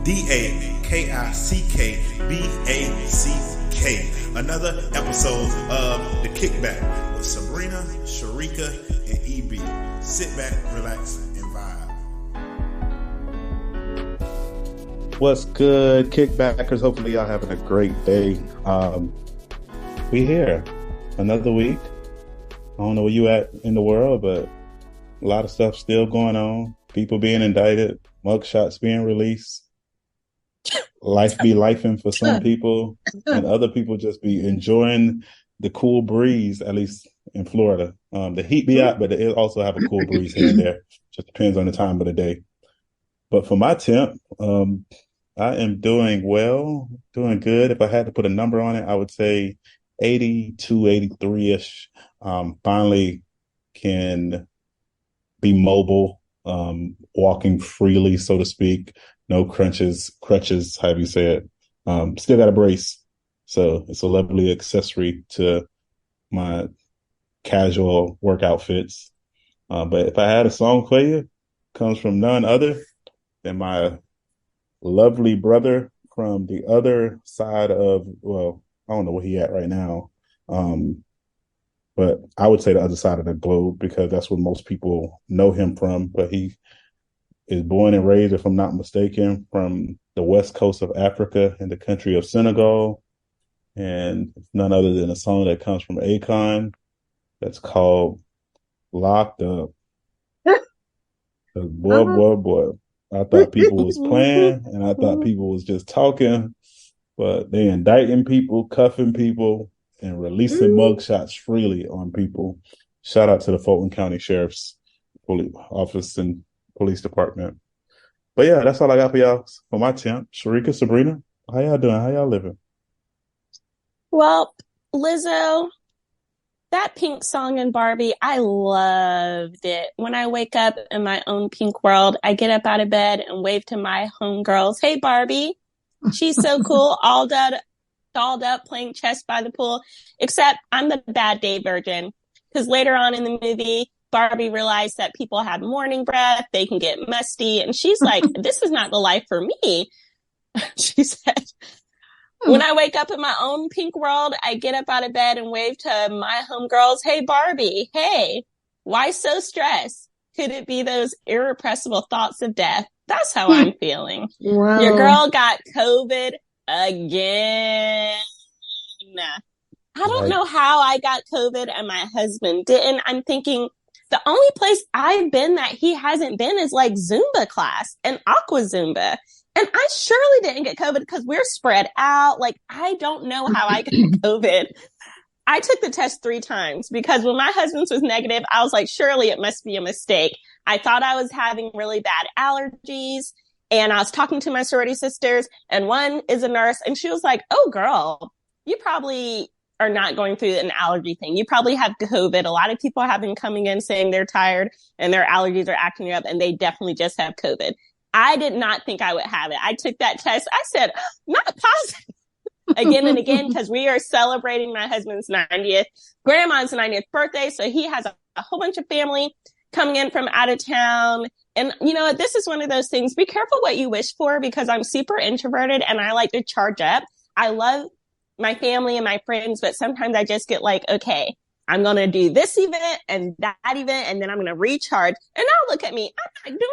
DAKICKBACK. Another episode of The Kickback with Sabrina, Sharika, and EB. Sit back, relax, and vibe. What's good, Kickbackers? Hopefully y'all having a great day. We here. Another week. I don't know where you at in the world, but a lot of stuff still going on. People being indicted, mugshots being released. Life be lifing for some people, and other people just be enjoying the cool breeze, at least in Florida. The heat be out, but it also have a cool breeze here and there. Just depends on the time of the day. But for my temp, I am doing well, doing good. If I had to put a number on it, I would say 82, 83-ish. Finally can be mobile, walking freely, so to speak. No crutches, however you say it. Still got a brace. So it's a lovely accessory to my casual work outfits. But if I had a song for you, it comes from none other than my lovely brother from the other side of, well, I don't know where he at right now. But I would say the other side of the globe because that's where most people know him from. But he is born and raised, if I'm not mistaken, from the west coast of Africa in the country of Senegal. And it's none other than a song that comes from Akon that's called Locked Up. Boy. I thought people was playing and I thought people was just talking, but they indicting people, cuffing people, and releasing mugshots freely on people. Shout out to the Fulton County Sheriff's Office and Police Department. But yeah, that's all I got for y'all. For my temp, Sharika, Sabrina, how y'all doing? How y'all living? Well, Lizzo, that pink song in Barbie, I loved it. When I wake up in my own pink world, I get up out of bed and wave to my homegirls. Hey, Barbie. She's so cool, all dolled up, playing chess by the pool. Except I'm the bad day virgin. Because later on in the movie, Barbie realized that people have morning breath, they can get musty, and she's like, this is not the life for me. She said, when I wake up in my own pink world, I get up out of bed and wave to my homegirls, hey, Barbie, hey, why so stressed? Could it be those irrepressible thoughts of death? That's how I'm feeling. Wow. Your girl got COVID again. I don't know how I got COVID and my husband didn't. I'm thinking, the only place I've been that he hasn't been is like Zumba class and Aqua Zumba. And I surely didn't get COVID because we're spread out. Like, I don't know how I got COVID. I took the test 3 times because when my husband's was negative, I was like, surely it must be a mistake. I thought I was having really bad allergies. And I was talking to my sorority sisters and one is a nurse and she was like, oh girl, you probably are not going through an allergy thing. You probably have COVID. A lot of people have been coming in saying they're tired and their allergies are acting up and they definitely just have COVID. I did not think I would have it. I took that test. I said, not positive. Again and again, because we are celebrating my husband's 90th, grandma's 90th birthday. So he has a whole bunch of family coming in from out of town. And you know, this is one of those things. Be careful what you wish for because I'm super introverted and I like to charge up. I love my family and my friends, but sometimes I just get like, okay, I'm going to do this event and that event, and then I'm going to recharge. And now look at me. I'm not doing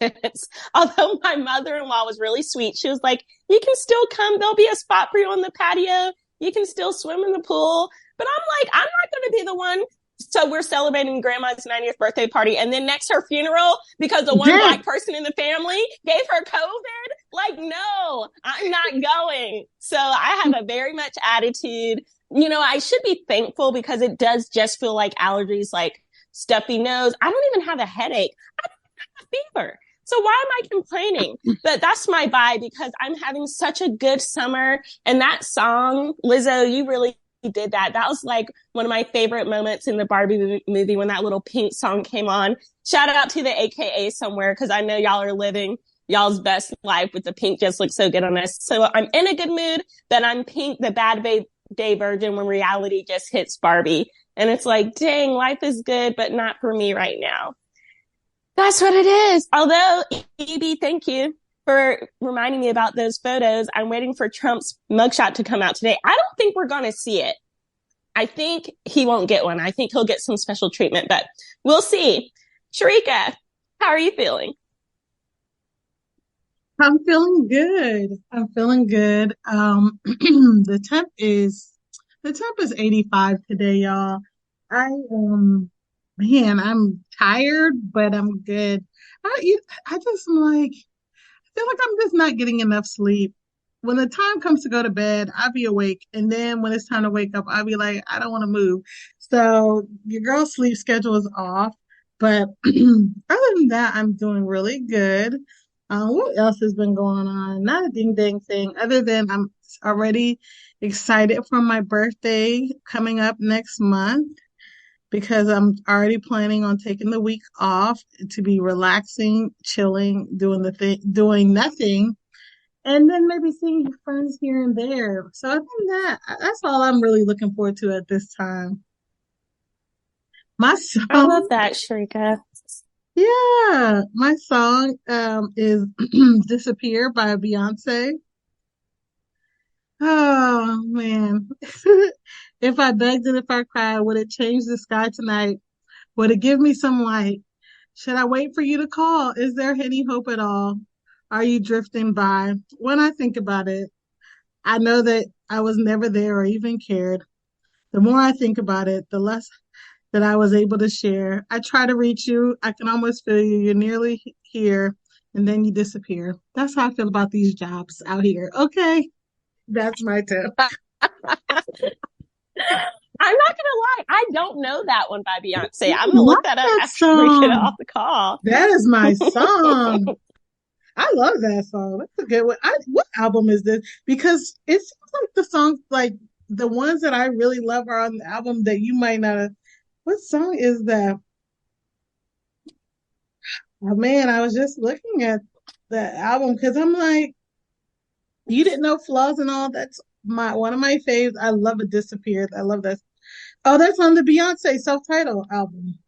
no events. Although my mother-in-law was really sweet. She was like, you can still come. There'll be a spot for you on the patio. You can still swim in the pool. But I'm like, I'm not going to be the one. So we're celebrating grandma's 90th birthday party. And then next her funeral, because the one black person in the family gave her COVID. Like, no, I'm not going. So I have a very much attitude. You know, I should be thankful because it does just feel like allergies, like stuffy nose. I don't even have a headache. I don't have a fever. So why am I complaining? But that's my vibe because I'm having such a good summer. And that song, Lizzo, you really did that. That was like one of my favorite moments in the Barbie movie when that little pink song came on. Shout out to the AKA somewhere because I know y'all are living y'all's best life with the pink just looks so good on us. So I'm in a good mood, but I'm pink, the bad day virgin when reality just hits Barbie. And it's like, dang, life is good, but not for me right now. That's what it is. Although, EB, thank you. for reminding me about those photos. I'm waiting for Trump's mugshot to come out today. I don't think we're going to see it. I think he won't get one. I think he'll get some special treatment, but we'll see. Sharika, how are you feeling? I'm feeling good. The temp is 85 today, y'all. I'm tired, but I'm good. I just am like, I feel like I'm just not getting enough sleep. When the time comes to go to bed, I'll be awake. And then when it's time to wake up, I'll be like, I don't want to move. So your girl's sleep schedule is off. But other than that, I'm doing really good. What else has been going on? Not a ding thing, other than I'm already excited for my birthday coming up next month because I'm already planning on taking the week off to be relaxing, chilling, doing nothing, and then maybe seeing friends here and there. So I think that's all I'm really looking forward to at this time. I love that, Sharika. Yeah, my song is Disappear by Beyonce. Oh man. If I begged and if I cried, would it change the sky tonight? Would it give me some light? Should I wait for you to call? Is there any hope at all? Are you drifting by? When I think about it, I know that I was never there or even cared. The more I think about it, the less that I was able to share. I try to reach you. I can almost feel you. You're nearly here, and then you disappear. That's how I feel about these jobs out here. Okay, that's my tip. I'm not gonna lie, I don't know that one by Beyonce. I'm gonna look that up after we get off the call. That is my song. I love that song. That's a good one. What album is this? Because it seems like the songs, like the ones that I really love, are on the album that you might not have. What song is that? Oh man, I was just looking at the album because I'm like, you didn't know Flaws and All. That's one of my faves. I love It Disappeared. I love that. Oh, that's on the Beyonce self-titled album.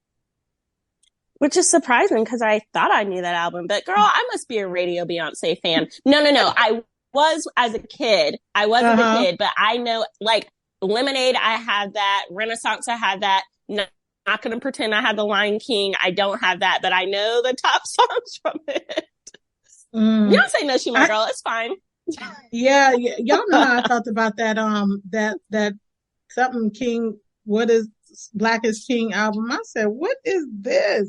Which is surprising because I thought I knew that album. But girl, I must be a radio Beyonce fan. No. I was as a kid. But I know like Lemonade, I had that. Renaissance, I had that. Not going to pretend I had the Lion King. I don't have that, but I know the top songs from it. Beyonce knows she my girl. It's fine. Yeah, y'all know how I felt about that. That something King. What is Black is King album? I said, what is this?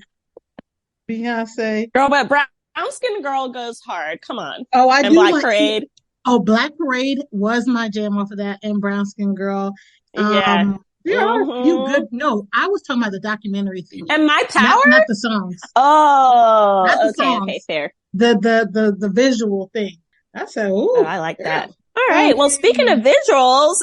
Beyonce. Girl, but Brown Skin Girl goes hard. Come on. Oh, I and do. Black Parade. Black Parade was my jam off of that, and Brown Skin Girl. Yeah. You good? No, I was talking about the documentary thing. And My Power, not the songs. Oh, not the okay, songs. Okay, fair. The visual thing. I said, ooh, I like that. All right. Well, speaking of visuals,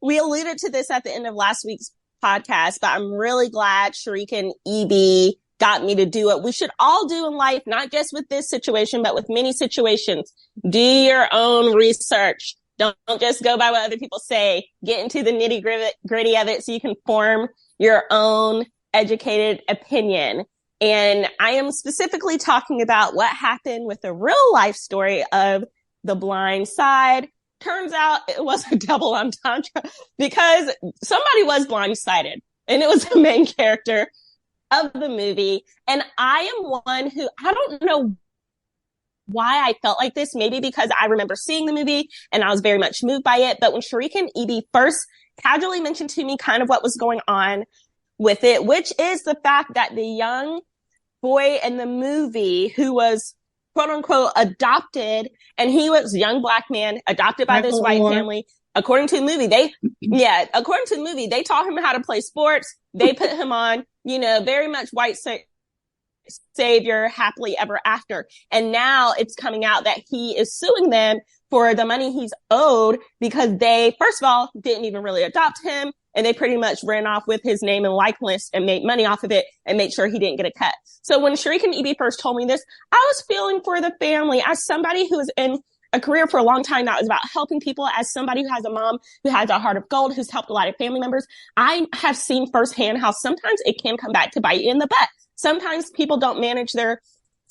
we alluded to this at the end of last week's podcast, but I'm really glad Sharika and EB got me to do what we should all do in life, not just with this situation, but with many situations. Do your own research. Don't just go by what other people say. Get into the nitty gritty of it so you can form your own educated opinion. And I am specifically talking about what happened with the real life story of the Blindside. Turns out it was a double entendre because somebody was blindsided, and it was the main character of the movie. And I am one who, I don't know why I felt like this, maybe because I remember seeing the movie and I was very much moved by it. But when Sharika and EB first casually mentioned to me kind of what was going on with it, which is the fact that the young boy in the movie who was quote unquote adopted, and he was a young Black man adopted by this white family. According to the movie, they taught him how to play sports. They put him on, very much white savior, happily ever after. And now it's coming out that he is suing them for the money he's owed because they, first of all, didn't even really adopt him. And they pretty much ran off with his name and likeness and made money off of it and made sure he didn't get a cut. So when Sharika and EB first told me this, I was feeling for the family as somebody who was in a career for a long time that was about helping people, as somebody who has a mom who has a heart of gold, who's helped a lot of family members. I have seen firsthand how sometimes it can come back to bite you in the butt. Sometimes people don't manage their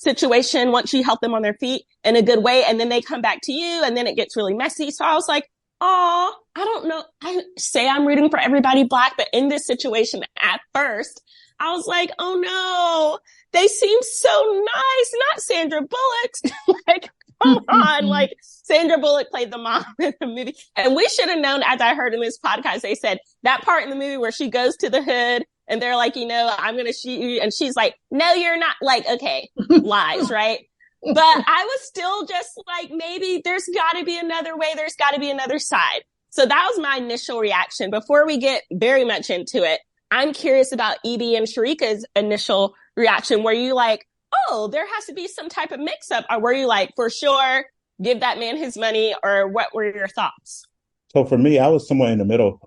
situation once you help them on their feet in a good way. And then they come back to you and then it gets really messy. So I was like, oh, I don't know. I say I'm rooting for everybody Black, but in this situation at first, I was like, oh no, they seem so nice. Not Sandra Bullock. Like, come on. Like, Sandra Bullock played the mom in the movie. And we should have known, as I heard in this podcast, they said that part in the movie where she goes to the hood and they're like, I'm going to shoot you. And she's like, no, you're not. Like, okay, lies, right? But I was still just like, maybe there's got to be another way. There's got to be another side. So that was my initial reaction. Before we get very much into it, I'm curious about Evie and Sharika's initial reaction. Were you like, oh, there has to be some type of mix up? Or were you like, for sure, give that man his money? Or what were your thoughts? So for me, I was somewhere in the middle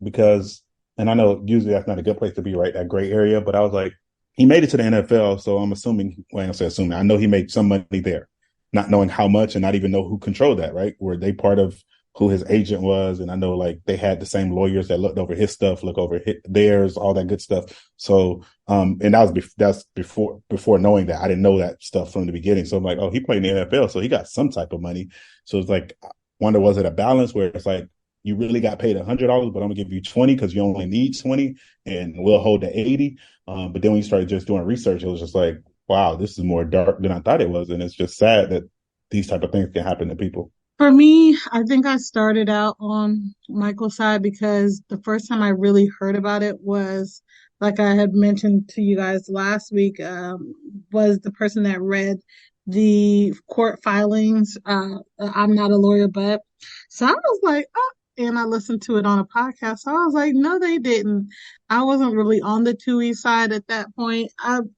because, and I know usually that's not a good place to be, right? That gray area. But I was like, he made it to the NFL. So I'm assuming, well, I don't say assuming, I know he made some money there, not knowing how much and not even know who controlled that, right? Were they part of who his agent was? And I know like they had the same lawyers that looked over his stuff, look over theirs, all that good stuff. So, and that's before knowing that. I didn't know that stuff from the beginning. So I'm like, oh, he played in the NFL, so he got some type of money. So it's like, I wonder, was it a balance where it's like, you really got paid $100, but I'm gonna give you 20 because you only need 20 and we'll hold the 80. But then when you started just doing research, it was just like, wow, this is more dark than I thought it was. And it's just sad that these type of things can happen to people. For me, I think I started out on Michael's side because the first time I really heard about it was, like I had mentioned to you guys last week, was the person that read the court filings. I'm not a lawyer, but so I was like, oh, and I listened to it on a podcast. So I was like, no, they didn't. I wasn't really on the Tui side at that point. I'm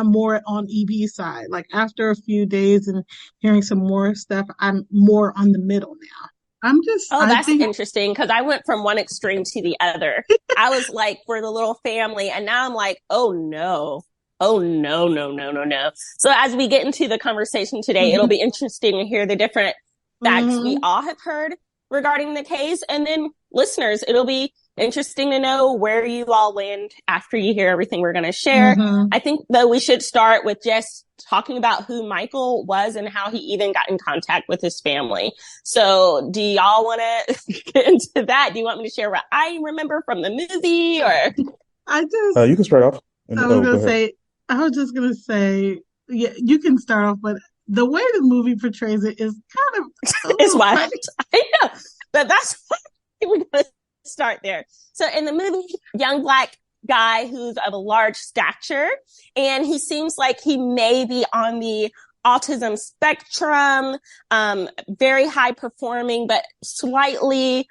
more on EB's side. Like after a few days and hearing some more stuff, I'm more on the middle now. That's interesting because I went from one extreme to the other. I was like for the little family, and now I'm like, oh no. Oh no. So as we get into the conversation today, it'll be interesting to hear the different facts we all have heard regarding the case, and then listeners, it'll be interesting to know where you all land after you hear everything we're going to share. I think though we should start with just talking about who Michael was and how he even got in contact with his family. So do y'all want to get into that? Do you want me to share what I remember from the movie, or? You can start off. I was just going to say, yeah, you can start off, but the way the movie portrays it is kind of it's wild. I know, but that's why we're going to start there. So in the movie, young Black guy who's of a large stature, and he seems like he may be on the autism spectrum, very high performing, but slightly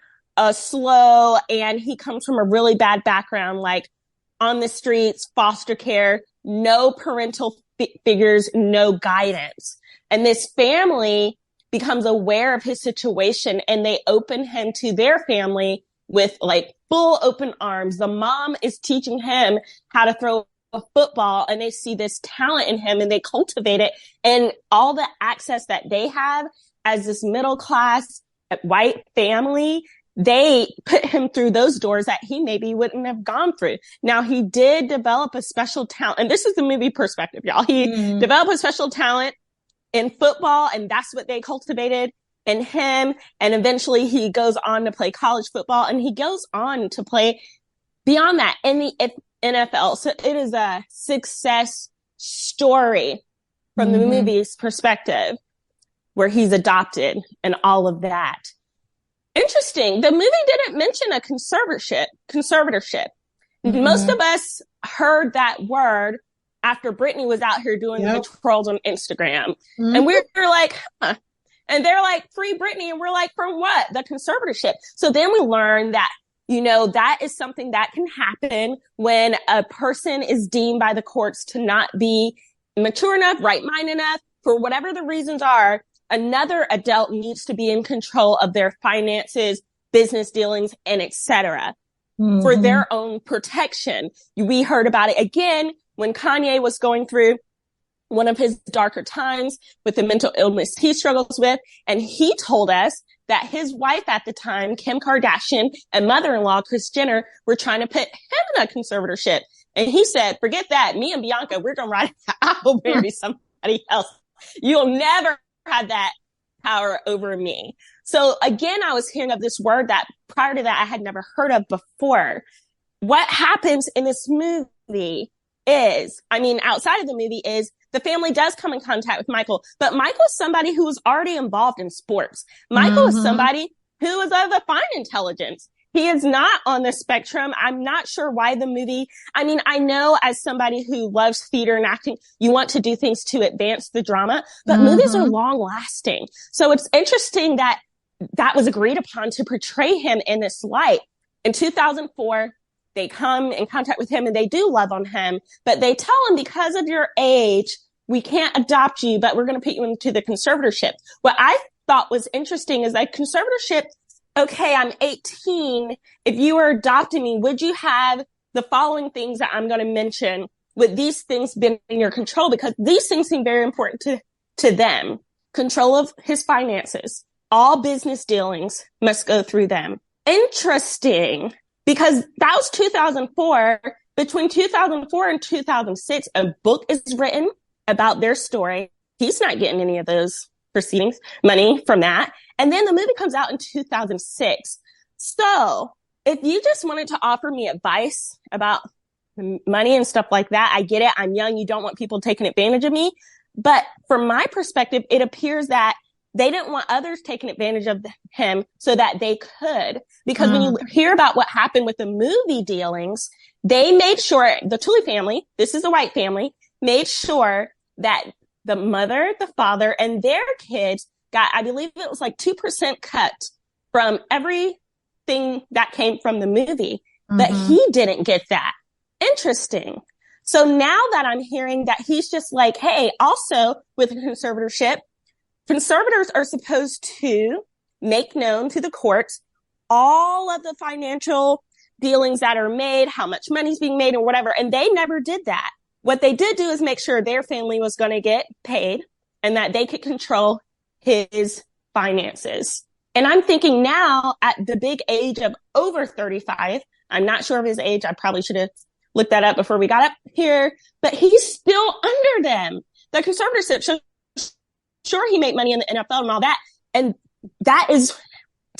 slow. And he comes from a really bad background, like on the streets, foster care, no parental figures, no guidance. And this family becomes aware of his situation and they open him to their family with like full open arms. The mom is teaching him how to throw a football and they see this talent in him and they cultivate it, and all the access that they have as this middle class white family, they put him through those doors that he maybe wouldn't have gone through. Now he did develop a special talent, and this is the movie perspective, y'all. He developed a special talent in football, and that's what they cultivated in him. And eventually he goes on to play college football, and he goes on to play beyond that in the NFL. So it is a success story from the movie's perspective, where he's adopted and all of that. Interesting. The movie didn't mention a conservatorship. Most of us heard that word after Britney was out here doing the trolls on Instagram. And we were like, huh. And they're like, free Britney. And we're like, from what? The conservatorship. So then we learned that, you know, that is something that can happen when a person is deemed by the courts to not be mature enough, right-minded enough, for whatever the reasons are. Another adult needs to be in control of their finances, business dealings, and etc. For their own protection. We heard about it again when Kanye was going through one of his darker times with the mental illness he struggles with. And he told us that his wife at the time, Kim Kardashian, and mother-in-law, Kris Jenner, were trying to put him in a conservatorship. And he said, forget that. Me and Bianca, we're going to ride it. I will marry somebody else. You'll never have that power over me. So again, I was hearing of this word that prior to that I had never heard of before. What happens in this movie is, I mean, outside of the movie is the family does come in contact with Michael, but Michael is somebody who was already involved in sports. Michael is somebody who is of a fine intelligence. He is not on the spectrum. I'm not sure why the movie, I mean, I know as somebody who loves theater and acting, you want to do things to advance the drama, but movies are long lasting. So it's interesting that that was agreed upon to portray him in this light. In 2004, they come in contact with him and they do love on him, but they tell him, because of your age, we can't adopt you, but we're going to put you into the conservatorship. What I thought was interesting is that conservatorship, okay, I'm 18. If you were adopting me, would you have the following things that I'm going to mention? Would these things be in your control? Because these things seem very important to them. Control of his finances. All business dealings must go through them. Interesting. Because that was 2004. Between 2004 and 2006, a book is written about their story. He's not getting any of those proceedings, money from that. And then the movie comes out in 2006. So if you just wanted to offer me advice about money and stuff like that, I get it. I'm young. You don't want people taking advantage of me. But from my perspective, it appears that they didn't want others taking advantage of him so that they could. Because when you hear about what happened with the movie dealings, they made sure, the Tully family, this is a white family, made sure that the mother, the father, and their kids got, I believe it was like 2% cut from everything that came from the movie. But he didn't get that. Interesting. So now that I'm hearing that he's just like, hey, also with a conservatorship, conservators are supposed to make known to the courts all of the financial dealings that are made, how much money's being made or whatever. And they never did that. What they did do is make sure their family was going to get paid and that they could control his finances. And I'm thinking now at the big age of over 35, I'm not sure of his age. I probably should have looked that up before we got up here, but he's still under them. The conservatorship, sure, he made money in the NFL and all that. And that is,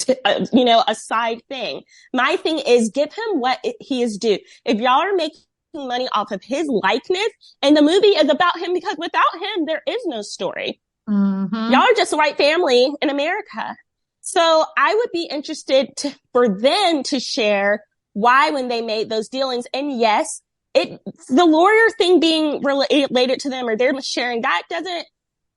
a side thing. My thing is give him what he is due. If y'all are making money off of his likeness and the movie is about him, because without him, there is no story. Y'all are just a white family in America. So I would be interested for them to share why when they made those dealings. And yes, the lawyer thing being related to them or they're sharing, that doesn't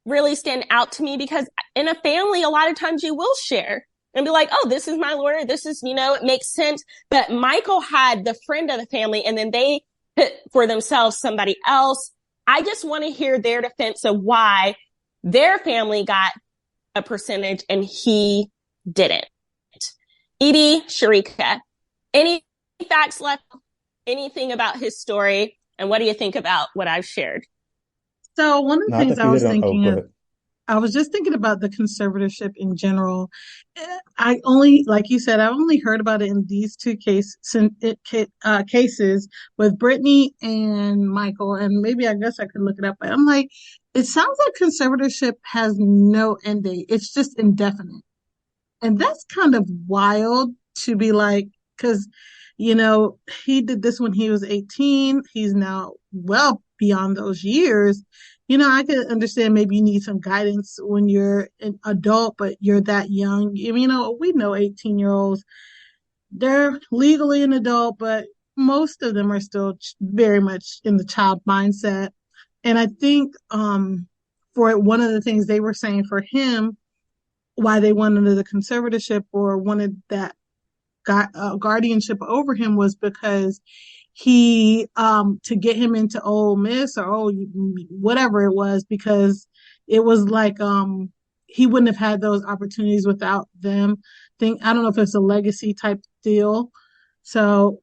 really stand out to me, because in a family, a lot of times you will share and be like, oh, this is my lawyer. This is, it makes sense. But Michael had the friend of the family and then they put for themselves somebody else. I just want to hear their defense of why their family got a percentage and he didn't. Edie, Sharika, any facts left? Anything about his story? And what do you think about what I've shared? So one of the things I was thinking of, I was just thinking about the conservatorship in general. Like you said, I only heard about it in these two cases with Brittany and Michael, and maybe I guess I could look it up. But I'm like, it sounds like conservatorship has no end date. It's just indefinite. And that's kind of wild to be like, because, he did this when he was 18. He's now well beyond those years. I could understand maybe you need some guidance when you're an adult, but you're that young. We know 18-year-olds, they're legally an adult, but most of them are still very much in the child mindset. And I think for one of the things they were saying for him, why they wanted the conservatorship or wanted that guardianship over him was because he to get him into Ole Miss or whatever it was, because it was like he wouldn't have had those opportunities without them. I don't know if it's a legacy type deal. So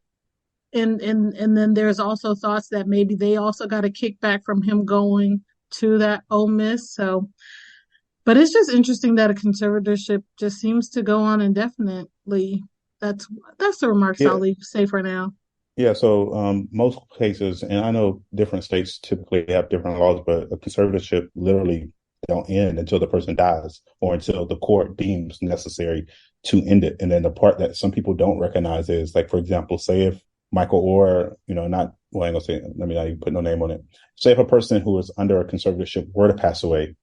and then there's also thoughts that maybe they also got a kickback from him going to that Ole Miss. So, but it's just interesting that a conservatorship just seems to go on indefinitely. That's the remarks I'll say for now. Yeah, so most cases, and I know different states typically have different laws, but a conservatorship literally don't end until the person dies or until the court deems necessary to end it. And then the part that some people don't recognize is, like, for example, say if Michael or, not, well, I ain't gonna say, let me not even put no name on it. Say if a person who is under a conservatorship were to pass away,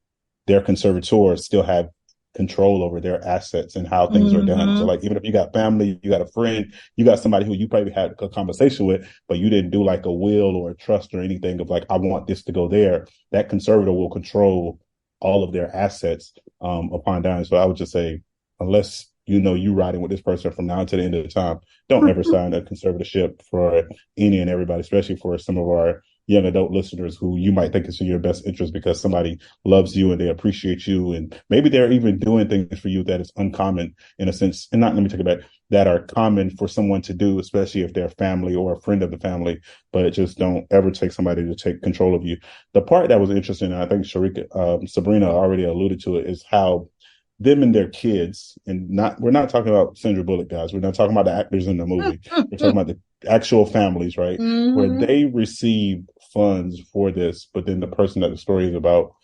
their conservators still have control over their assets and how things are done. So, like, even if you got family, you got a friend, you got somebody who you probably had a conversation with, but you didn't do like a will or a trust or anything of like, I want this to go there, that conservator will control all of their assets upon dying. So I would just say, unless you riding with this person from now to the end of the time, don't ever sign a conservatorship for any and everybody, especially for some of our young adult listeners who you might think is in your best interest because somebody loves you and they appreciate you. And maybe they're even doing things for you that is uncommon in a sense. And not, let me take it back, that are common for someone to do, especially if they're family or a friend of the family, but just don't ever take somebody to take control of you. The part that was interesting, and I think Sabrina already alluded to it, is how them and their kids, and we're not talking about Sandra Bullock, guys. We're not talking about the actors in the movie. We're talking about the actual families, right? Where they receive funds for this, but then the person that the story is about,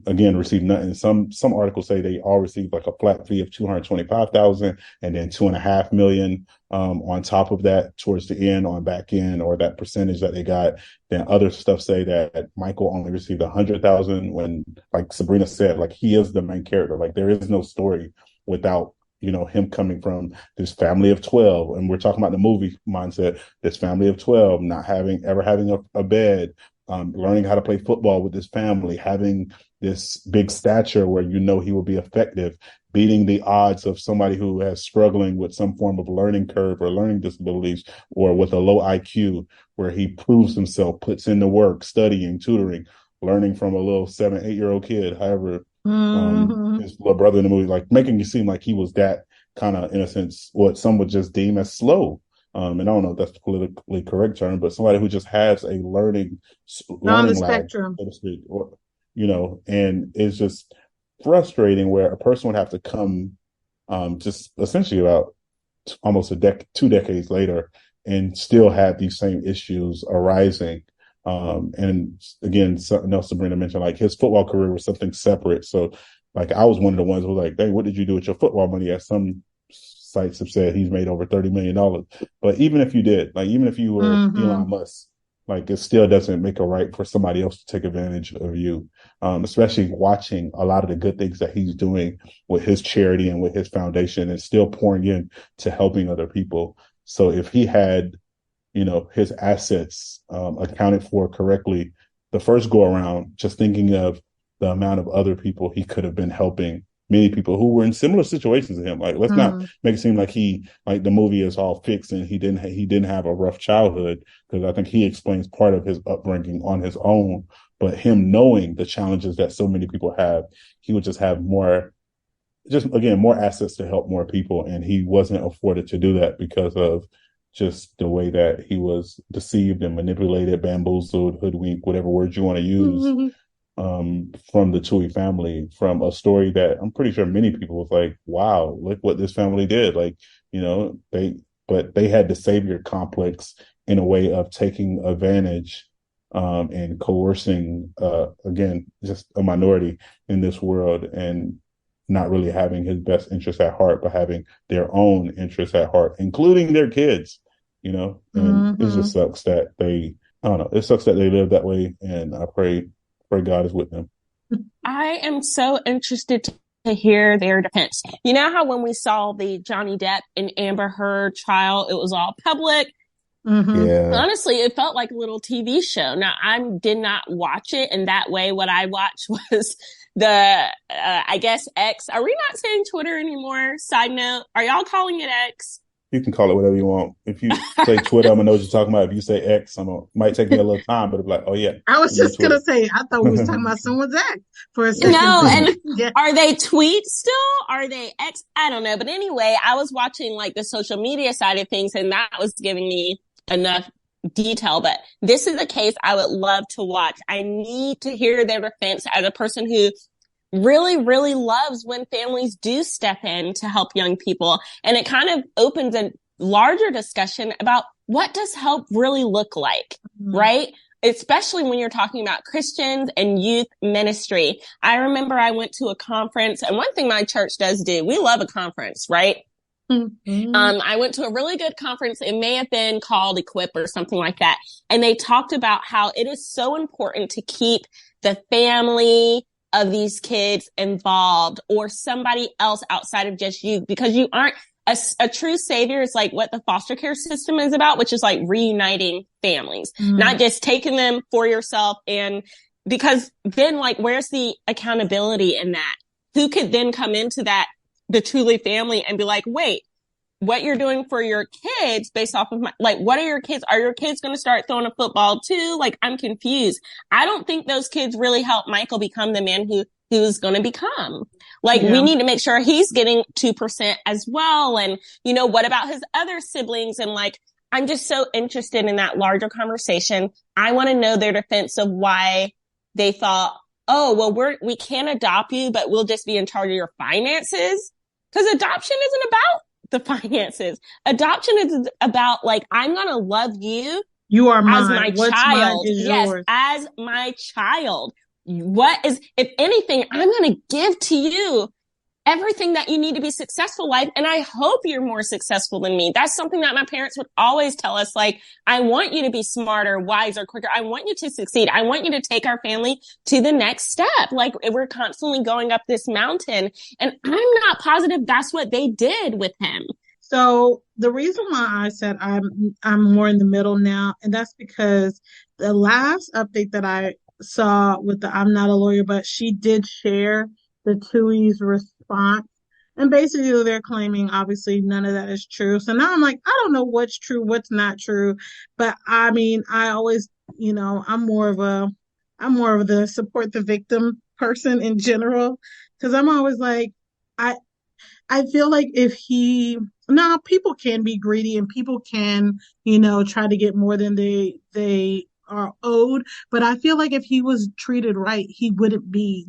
again, received nothing. Some articles say they all received like a flat fee of $225,000 and then $2.5 million on top of that towards the end on back end, or that percentage that they got. Then other stuff say that Michael only received $100,000 when, like Sabrina said, like he is the main character. Like there is no story without him coming from this family of 12. And we're talking about the movie mindset, this family of 12, not having a bed, learning how to play football with his family, having this big stature where he will be effective, beating the odds of somebody who is struggling with some form of learning curve or learning disabilities or with a low IQ, where he proves himself, puts in the work, studying, tutoring, learning from a little 7-8-year-old kid, however, his little brother in the movie, like making you seem like he was that kind of, in a sense, what some would just deem as slow. And I don't know if that's the politically correct term, but somebody who just has a learning on the lag, spectrum, so to speak, or and it's just frustrating where a person would have to come, just essentially about almost 2 decades later, and still have these same issues arising. And again, something else Sabrina mentioned, like his football career was something separate. So, like, I was one of the ones who was like, "Hey, what did you do with your football money?" As some sites have said, he's made over $30 million. But even if you did, like, even if you were Elon Musk, like, it still doesn't make it right for somebody else to take advantage of you, especially watching a lot of the good things that he's doing with his charity and with his foundation and still pouring in to helping other people. So if he had, his assets accounted for correctly the first go around, just thinking of the amount of other people he could have been helping, many people who were in similar situations to him. Like, let's not make it seem like the movie is all fixed and he didn't have a rough childhood, because I think he explains part of his upbringing on his own. But him knowing the challenges that so many people have, he would just have more assets to help more people. And he wasn't afforded to do that because of just the way that he was deceived and manipulated, bamboozled, hoodwinked, whatever words you want to use, from the Tui family, from a story that I'm pretty sure many people was like, wow, look what this family did. Like, they had the savior complex in a way of taking advantage and coercing, again, just a minority in this world, and not really having his best interests at heart, but having their own interests at heart, including their kids, and it just sucks that I don't know, it sucks that they live that way. And I pray God is with them. I am so interested to hear their defense. You know how when we saw the Johnny Depp and Amber Heard trial, it was all public. Yeah. Honestly, it felt like a little TV show. Now, I did not watch it in that way. What I watched was the, I guess, X. Are we not saying Twitter anymore? Side note, are y'all calling it X? You can call it whatever you want. If you say Twitter, I'm gonna know what you're talking about. If you say X, might take me a little time, but it's like, oh yeah. I was just gonna say, I thought we was talking about someone's X for a second. No, and are they tweets still? Are they X? I don't know. But anyway, I was watching like the social media side of things, and that was giving me enough detail. But this is a case I would love to watch. I need to hear their defense as a person who really, really loves when families do step in to help young people. And it kind of opens a larger discussion about what does help really look like, right? Especially when you're talking about Christians and youth ministry. I remember I went to a conference, and one thing my church does do, we love a conference, right? I went to a really good conference. It may have been called Equip or something like that. And they talked about how it is so important to keep the family of these kids involved, or somebody else outside of just you, because you aren't a true savior is like what the foster care system is about, which is like reuniting families, not just taking them for yourself. And because then like, where's the accountability in that? Who could then come into that, the truly family, and be like, wait, what you're doing for your kids based off of like, what are your kids? Are your kids going to start throwing a football too? Like, I'm confused. I don't think those kids really helped Michael become the man who's going to become. Like, we need to make sure he's getting 2% as well. And, you know, what about his other siblings? And like, I'm just so interested in that larger conversation. I want to know their defense of why they thought, oh, well, we can't adopt you, but we'll just be in charge of your finances. Because adoption isn't about the finances. Adoption is about like, I'm going to love you. You are mine. As my What's child. Mine is yes, yours. as my child. What is, if anything, I'm going to give to you everything that you need to be successful in life. And I hope you're more successful than me. That's something that my parents would always tell us. Like, I want you to be smarter, wiser, quicker. I want you to succeed. I want you to take our family to the next step. Like, we're constantly going up this mountain, and I'm not positive that's what they did with him. So the reason why I said I'm more in the middle now, and that's because the last update that I saw with the I'm not a lawyer, but she did share the Tui's response. And basically they're claiming obviously none of that is true. So now I'm like, I don't know what's true, what's not true. But I mean, I always, you know, I'm more of the support the victim person in general. Cause I'm always like, I feel like now people can be greedy and people can, you know, try to get more than they are owed. But I feel like if he was treated right, he wouldn't be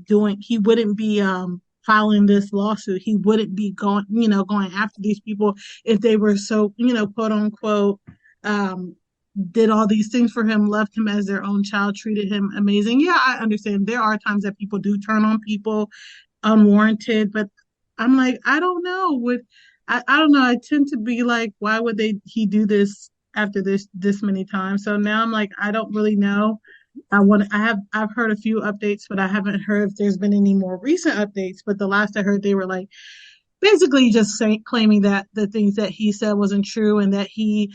filing this lawsuit. He wouldn't be going after these people if they were so, you know, quote unquote, did all these things for him, loved him as their own child, treated him amazing. Yeah, I understand there are times that people do turn on people unwarranted, but I'm like, I don't know. I don't know. I tend to be like, why would he do this after this many times? So now I'm like, I don't really know. I've heard a few updates, but I haven't heard if there's been any more recent updates. But the last I heard, they were like basically just claiming that the things that he said wasn't true and that he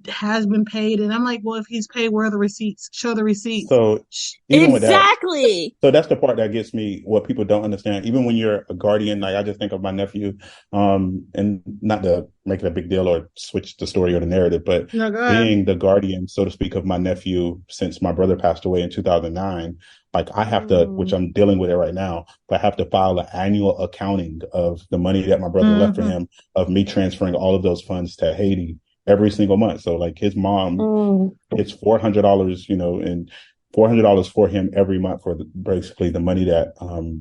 has been paid. And I'm like, well, if he's paid, where are the receipts? Show the receipts. So even exactly. With that, so that's the part that gets me. What people don't understand, even when you're a guardian, like I just think of my nephew, and not to make it a big deal or switch the story or the narrative, but being the guardian, so to speak, of my nephew since my brother passed away in 2009. Like I have to, which I'm dealing with it right now, but I have to file an annual accounting of the money that my brother left for him, of me transferring all of those funds to Haiti every single month. So like his mom, it's $400, you know, and $400 for him every month for basically the money that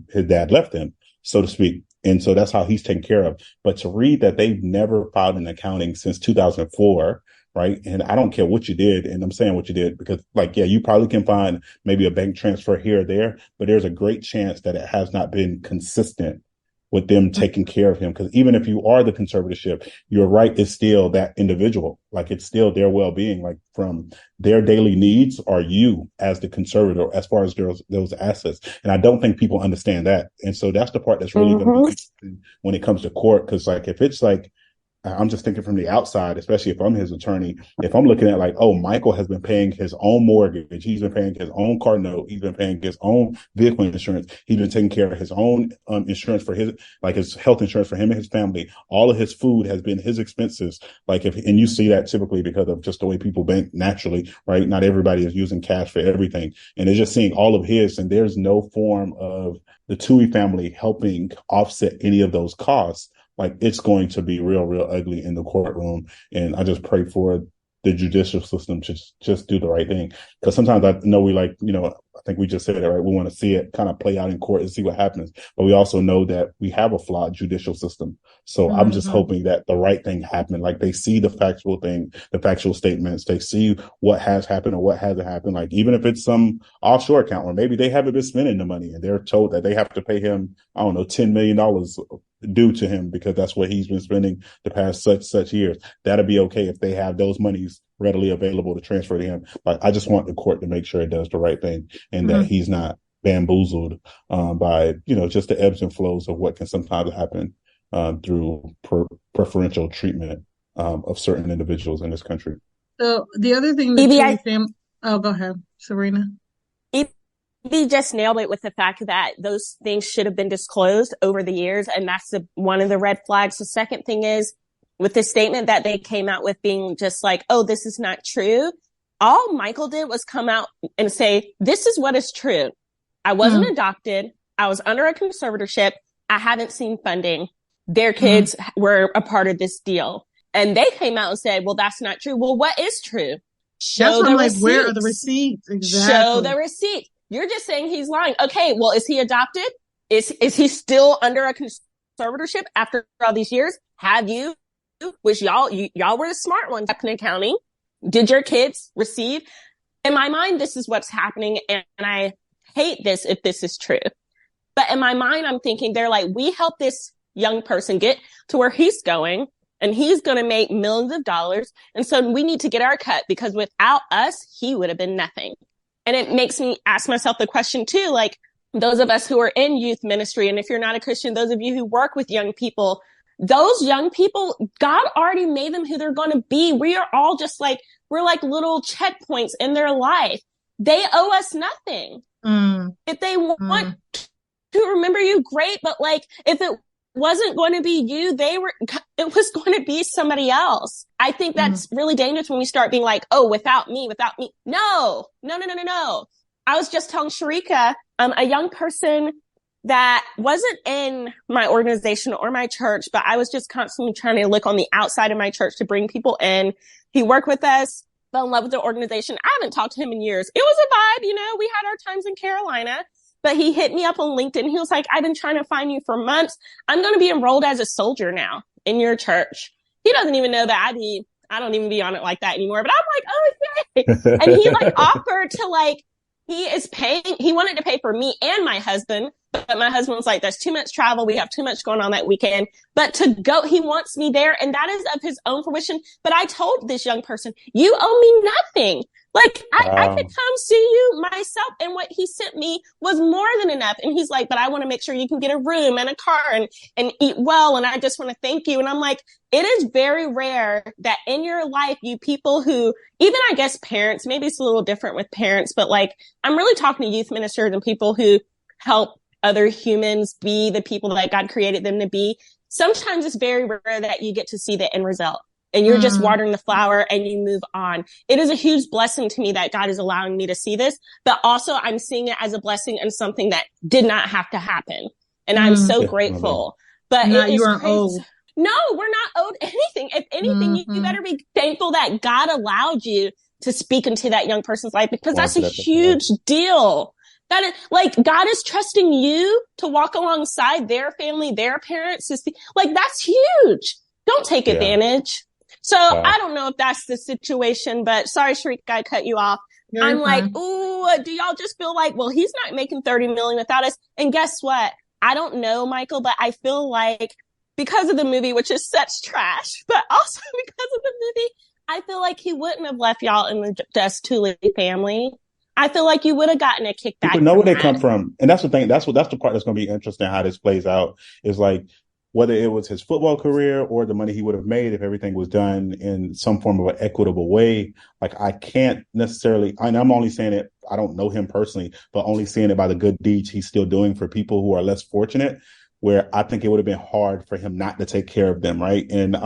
his dad left him, so to speak. And so that's how he's taken care of. But to read that they've never filed an accounting since 2004, right? And I don't care what you did. And I'm saying what you did because like, yeah, you probably can find maybe a bank transfer here or there, but there's a great chance that it has not been consistent with them taking care of him. Because even if you are the conservatorship, your right is still that individual. Like it's still their well-being, like from their daily needs are you as the conservator as far as those assets. And I don't think people understand that. And so that's the part that's really going to be interesting when it comes to court. Because like if it's like, I'm just thinking from the outside, especially if I'm his attorney, if I'm looking at like, oh, Michael has been paying his own mortgage. He's been paying his own car note. He's been paying his own vehicle insurance. He's been taking care of his own insurance for his health insurance for him and his family. All of his food has been his expenses. And you see that typically because of just the way people bank naturally, right? Not everybody is using cash for everything. And they're just seeing all of his, and there's no form of the Tui family helping offset any of those costs. Like it's going to be real, real ugly in the courtroom. And I just pray for the judicial system to just do the right thing. Because sometimes I know we like, you know, think we just said it, right? We want to see it kind of play out in court and see what happens. But we also know that we have a flawed judicial system. So I'm just hoping that the right thing happened. Like they see the factual thing, the factual statements. They see what has happened or what hasn't happened. Like even if it's some offshore account, or maybe they haven't been spending the money and they're told that they have to pay him, I don't know, $10 million due to him because that's what he's been spending the past such years. That'll be okay if they have those monies readily available to transfer to him. Like I just want the court to make sure it does the right thing and that he's not bamboozled by, just the ebbs and flows of what can sometimes happen through preferential treatment of certain individuals in this country. So the other thing that go ahead, Serena. He just nailed it with the fact that those things should have been disclosed over the years. And that's one of the red flags. The second thing is with the statement that they came out with being just like, oh, this is not true. All Michael did was come out and say, this is what is true. I wasn't adopted. I was under a conservatorship. I haven't seen funding. Their kids were a part of this deal. And they came out and said, well, that's not true. Well, what is true? Show the receipts. Where are the receipts? Exactly. Show the receipts. You're just saying he's lying. Okay, well, is he adopted? Is he still under a conservatorship after all these years? Have you, which y'all were the smart ones up in accounting, did your kids receive? In my mind, this is what's happening, and I hate this if this is true. But in my mind, I'm thinking they're like, we helped this young person get to where he's going, and he's going to make millions of dollars, and so we need to get our cut because without us, he would have been nothing. And it makes me ask myself the question too, like those of us who are in youth ministry, and if you're not a Christian, those of you who work with young people, those young people, God already made them who they're going to be. We are all just like, we're like little checkpoints in their life. They owe us nothing. If they want to remember you, great. But like, if it wasn't going to be you, it was going to be somebody else. I think that's really dangerous when we start being like, oh, without me. No. I was just telling Sharika, a young person that wasn't in my organization or my church, but I was just constantly trying to look on the outside of my church to bring people in. He worked with us, fell in love with the organization. I haven't talked to him in years. It was a vibe, we had our times in Carolina. But he hit me up on LinkedIn. He was like, I've been trying to find you for months. I'm going to be enrolled as a soldier now in your church. He doesn't even know that I don't even be on it like that anymore. But I'm like, oh, yay. And he offered to he wanted to pay for me and my husband. But my husband was like, there's too much travel. We have too much going on that weekend. But to go, he wants me there. And that is of his own fruition. But I told this young person, you owe me nothing. Like, I could come see you myself. And what he sent me was more than enough. And he's like, but I want to make sure you can get a room and a car and eat well. And I just want to thank you. And I'm like, it is very rare that in your life, you people who, even I guess parents, maybe it's a little different with parents, but like, I'm really talking to youth ministers and people who help other humans be the people that God created them to be. Sometimes it's very rare that you get to see the end result. And you're just watering the flower and you move on. It is a huge blessing to me that God is allowing me to see this, but also I'm seeing it as a blessing and something that did not have to happen. And I'm so grateful. But you aren't owed. No, we're not owed anything. If anything, you better be thankful that God allowed you to speak into that young person's life because that's a huge deal. That is like God is trusting you to walk alongside their family, their parents. That's huge. Don't take advantage. So I don't know if that's the situation, but sorry, Sharika, I cut you off. I'm like, ooh, do y'all just feel like, well, he's not making 30 million without us. And guess what? I don't know, Michael, but I feel like because of the movie, which is such trash, but also because of the movie, I feel like he wouldn't have left y'all in the Dustuli family. I feel like you would have gotten a kickback. People know where they come from. And that's the thing. That's the part that's going to be interesting how this plays out is like, whether it was his football career or the money he would have made if everything was done in some form of an equitable way. Like I can't necessarily, and I'm only saying it, I don't know him personally, but only seeing it by the good deeds he's still doing for people who are less fortunate, where I think it would have been hard for him not to take care of them. Right. And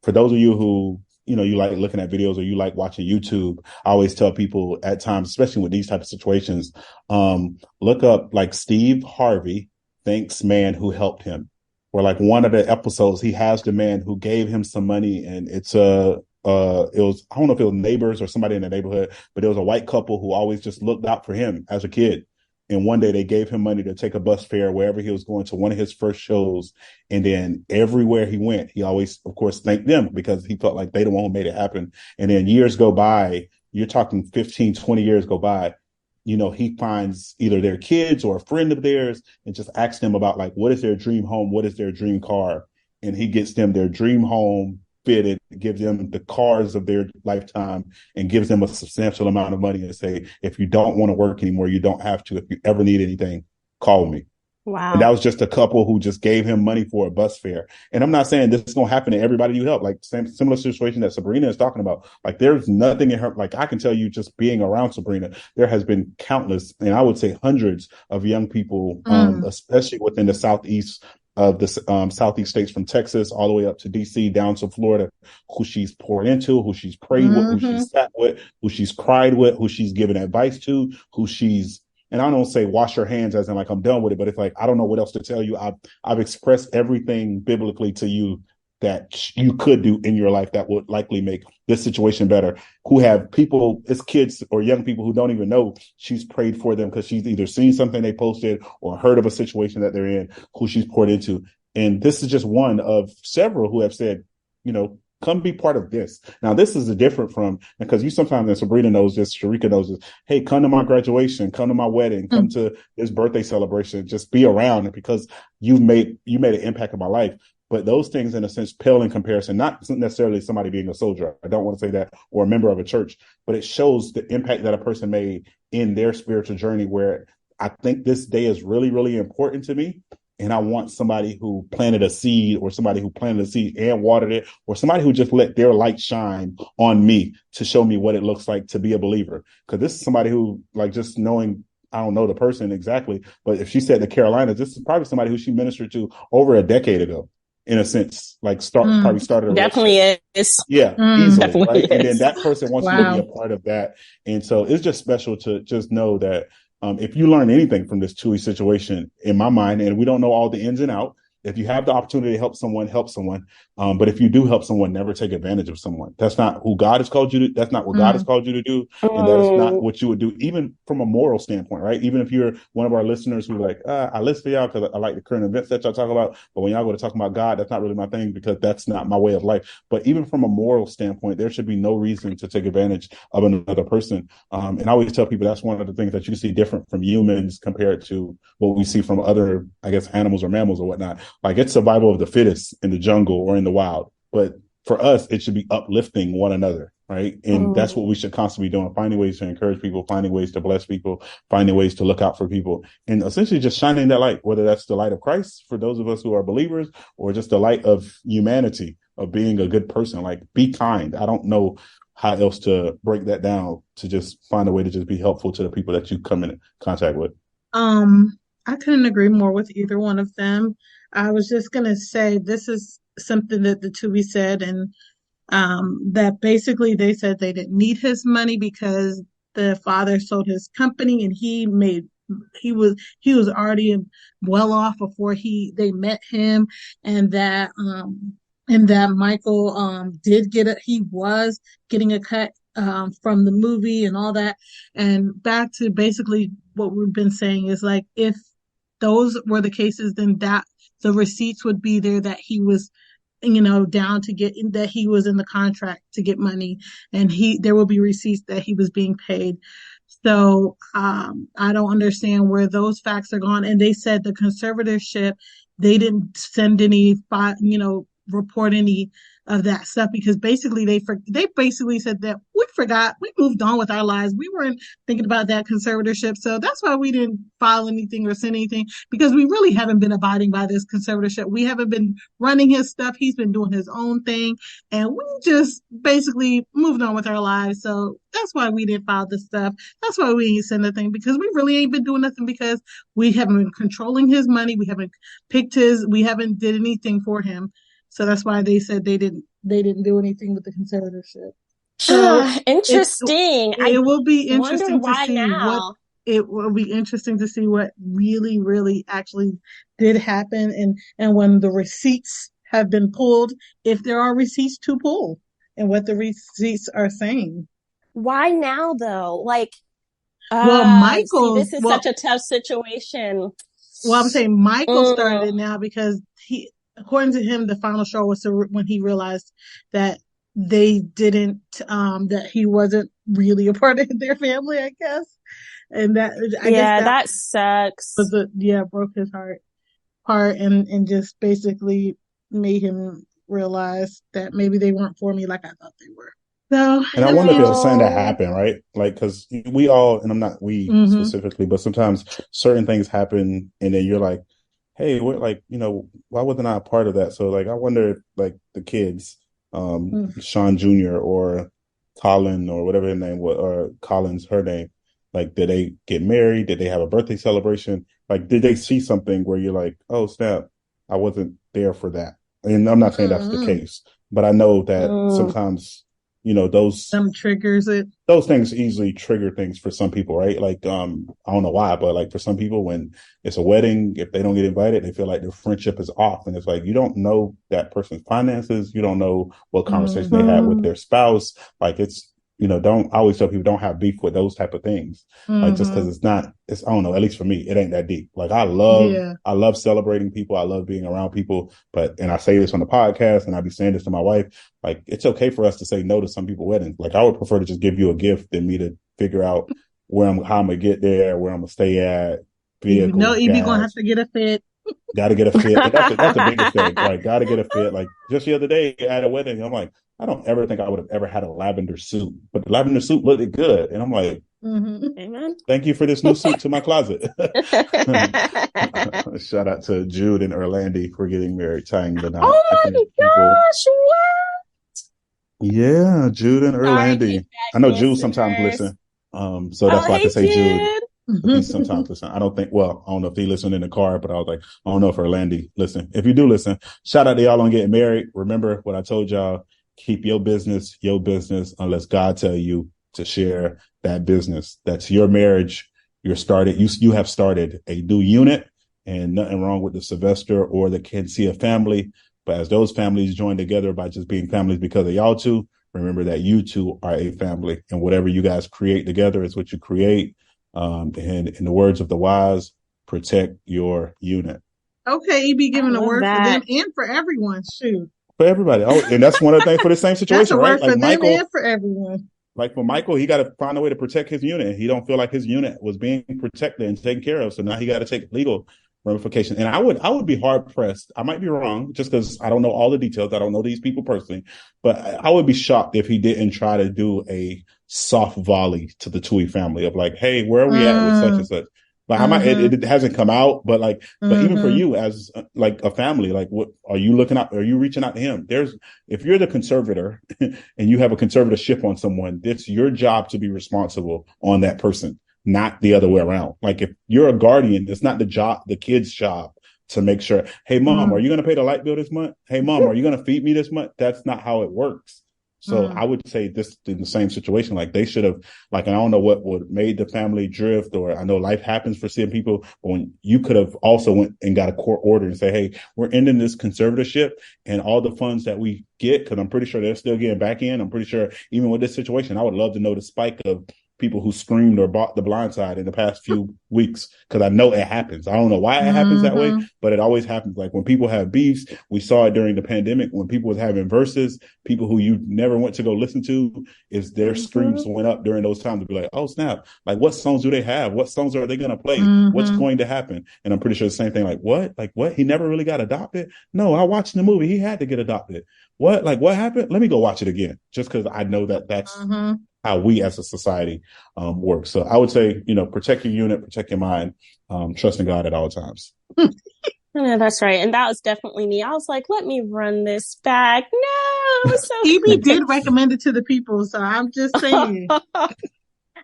for those of you who, you like looking at videos or you like watching YouTube, I always tell people at times, especially with these type of situations, look up like Steve Harvey thanks man who helped him. Or like one of the episodes, he has the man who gave him some money, and it's a it was, I don't know if it was neighbors or somebody in the neighborhood, but there was a white couple who always just looked out for him as a kid. And one day they gave him money to take a bus fare wherever he was going to one of his first shows. And then everywhere he went, he always, of course, thanked them because he felt like they the one who made it happen. And then years go by, you're talking 15, 20 years go by, you know, he finds either their kids or a friend of theirs and just asks them about like, what is their dream home? What is their dream car? And he gets them their dream home fitted, gives them the cars of their lifetime, and gives them a substantial amount of money and say, if you don't want to work anymore, you don't have to. If you ever need anything, call me. Wow. And that was just a couple who just gave him money for a bus fare. And I'm not saying this is going to happen to everybody you help. Like similar situation that Sabrina is talking about. Like there's nothing in her. Like I can tell you just being around Sabrina, there has been countless, and I would say hundreds of young people, especially within the Southeast of the Southeast states, from Texas all the way up to DC, down to Florida, who she's poured into, who she's prayed with, who she's sat with, who she's cried with, who she's given advice to, who she's, and I don't say wash your hands as in like I'm done with it, but it's like I don't know what else to tell you. I've expressed everything biblically to you that you could do in your life that would likely make this situation better. Who have people, it's kids or young people who don't even know she's prayed for them because she's either seen something they posted or heard of a situation that they're in, who she's poured into. And this is just one of several who have said, you know, come be part of this. Now, this is a different from, because you sometimes, and Sabrina knows this, Sharika knows this, hey, come to my graduation, come to my wedding, come to this birthday celebration, just be around because you made an impact in my life. But those things, in a sense, pale in comparison, not necessarily somebody being a soldier. I don't want to say that, or a member of a church, but it shows the impact that a person made in their spiritual journey, where I think this day is really, really important to me. And I want somebody who planted a seed, or somebody who planted a seed and watered it, or somebody who just let their light shine on me to show me what it looks like to be a believer. Because this is somebody who, like, just knowing, I don't know the person exactly, but if she said the Carolinas, this is probably somebody who she ministered to over a decade ago. In a sense, like probably started. Definitely is. Yeah, easily. Definitely right? is. And then that person wants you to be a part of that. And so it's just special to just know that if you learn anything from this Tui situation, in my mind, and we don't know all the ins and outs, if you have the opportunity to help someone, help someone. But if you do help someone, never take advantage of someone. That's not who God has called you to. That's not what God has called you to do. And that is not what you would do, even from a moral standpoint, right? Even if you're one of our listeners who like, I listen to y'all because I like the current events that y'all talk about. But when y'all go to talk about God, that's not really my thing because that's not my way of life. But even from a moral standpoint, there should be no reason to take advantage of another person. And I always tell people that's one of the things that you see different from humans compared to what we see from other, I guess, animals or mammals or whatnot. Like it's survival of the fittest in the jungle or in the wild. But for us, it should be uplifting one another, right? And that's what we should constantly be doing, finding ways to encourage people, finding ways to bless people, finding ways to look out for people, and essentially just shining that light, whether that's the light of Christ for those of us who are believers or just the light of humanity, of being a good person. Like, be kind. I don't know how else to break that down, to just find a way to just be helpful to the people that you come in contact with. I couldn't agree more with either one of them. I was just going to say this is something that the Tubi said, and that basically they said they didn't need his money because the father sold his company and he was already well off before they met him, and that Michael he was getting a cut from the movie and all that. And back to basically what we've been saying is, like, if those were the cases, then that the receipts would be there that he was, down to get, that he was in the contract to get money, and there will be receipts that he was being paid. So I don't understand where those facts are gone. And they said the conservatorship, they didn't send any, report any of that stuff because basically they basically said that we forgot, we moved on with our lives, we weren't thinking about that conservatorship. So that's why we didn't file anything or send anything, because we really haven't been abiding by this conservatorship. We haven't been running his stuff. He's been doing his own thing, and we just basically moved on with our lives. So that's why we didn't file this stuff. That's why we ain't send nothing, because we really ain't been doing nothing, because we haven't been controlling his money. We haven't we haven't did anything for him. So that's why they said they didn't do anything with the conservatorship. So interesting. It will be interesting to see now. It will be interesting to see what really, really actually did happen, and when the receipts have been pulled, if there are receipts to pull. and what the receipts are saying. Why now though? Like, Well, see, this is such a tough situation. I'm saying Michael started Mm. it now because according to him, the final straw was when he realized that they didn't, that he wasn't really a part of their family, I guess. And that, I guess Yeah, that that sucks. was broke his heart and just basically made him realize that maybe they weren't for me like I thought they were. So And I it's wonder if it been, was something that Oh, happened, right? Like, because we all, and I'm not we mm-hmm, specifically, but sometimes certain things happen, and then you're like, "Hey, what? Like, why wasn't I a part of that?" So, like, I wonder if, like, the kids, Sean Jr. or Colin or whatever his name was, or Colin's her name, like, did they get married? Did they have a birthday celebration? Like, did they see something where you're like, "Oh, snap, I wasn't there for that." And I'm not saying that's the mm-hmm. case, but I know that mm, sometimes those Some triggers it. those things easily trigger things for some people, right? Like, I don't know why, but like for some people, when it's a wedding, if they don't get invited, they feel like their friendship is off. And it's like, you don't know that person's finances. You don't know what conversation they had with mm, their spouse. Like, it's, don't, I always tell people, don't have beef with those type of things. Like, just Mm-hmm. because I don't know, at least for me, it ain't that deep. Like, Yeah. I love celebrating people. I love being around people. And I say this on the podcast, and I be saying this to my wife, like, it's okay for us to say no to some people's weddings. Like, I would prefer to just give you a gift than me to figure out how I'm gonna get there, where I'm gonna stay at, You know, vehicle, EB gonna have gas. to get a fit. Got to get a fit. And that's the biggest thing. Like, got to get a fit. Like, just the other day at a wedding, I'm like, I don't ever think I would have ever had a lavender suit, but the lavender suit looked good, and I'm like, Mm-hmm. Amen. thank you for this new suit to my closet. Shout out to Jude and Orlando for getting married, tying the knot. Oh I my think people. gosh, Yeah, Jude and what? Sorry, Orlando. kickback I know Jude sometimes listeners. listen. So that's Oh, why I hey, could say Jude, Jude. because he sometimes listen. I don't think, well, I don't know if he listened in the car, but I was like, I don't know if Orlando listen. If you do listen, shout out to y'all on getting married. Remember what I told y'all, keep your business, unless God tell you to share that business. That's your marriage. You have started a new unit, and nothing wrong with the Sylvester or the Kensia family. But as those families join together by just being families because of y'all two, remember that you two are a family, and whatever you guys create together is what you create. And in the words of the wise, protect your unit. Okay, EB I giving a love word for them that. and for everyone. Shoot. For everybody. Oh, and that's one of the things for the same That's situation, a right? word for them and for everyone. Like for Michael, he got to find a way to protect his unit. He don't feel like his unit was being protected and taken care of. So now he got to take legal ramifications. And I would be hard pressed. I might be wrong just because I don't know all the details. I don't know these people personally, but I would be shocked if he didn't try to do a soft volley to the Tui family of like, hey, where are we at with such and such? Like I might, it hasn't come out, but like, but even for you as like a family, like what are you looking at? Are you reaching out to him? If you're the conservator and you have a conservatorship on someone, it's your job to be responsible on that person, not the other way around. Like if you're a guardian, it's not the kid's job to make sure, hey mom, are you going to pay the light bill this month? Hey mom, are you going to feed me this month? That's not how it works. So I would say this in the same situation, like they should have, like, I don't know what would made the family drift, or I know life happens for some people, but when you could have also went and got a court order and say, hey, we're ending this conservatorship and all the funds that we get, because I'm pretty sure they're still getting back in. I'm pretty sure even with this situation, I would love to know the spike of people who screamed or bought the Blindside in the past few weeks, because I know it happens. I don't know why it happens that way, but it always happens. Like when people have beefs, we saw it during the pandemic when people was having verses, people who you never went to go listen to, is their streams went up during those times to be like, oh snap, like what songs do they have? What songs are they going to play? What's going to happen? And I'm pretty sure the same thing, like what? He never really got adopted? No, I watched the movie. He had to get adopted. What? Like what happened? Let me go watch it again, just because I know that's how we as a society work. So I would say, protect your unit, protect your mind, trust in God at all times. Yeah, that's right. And that was definitely me. I was like, let me run this back. No. So EB did recommend it to the people, so I'm just saying.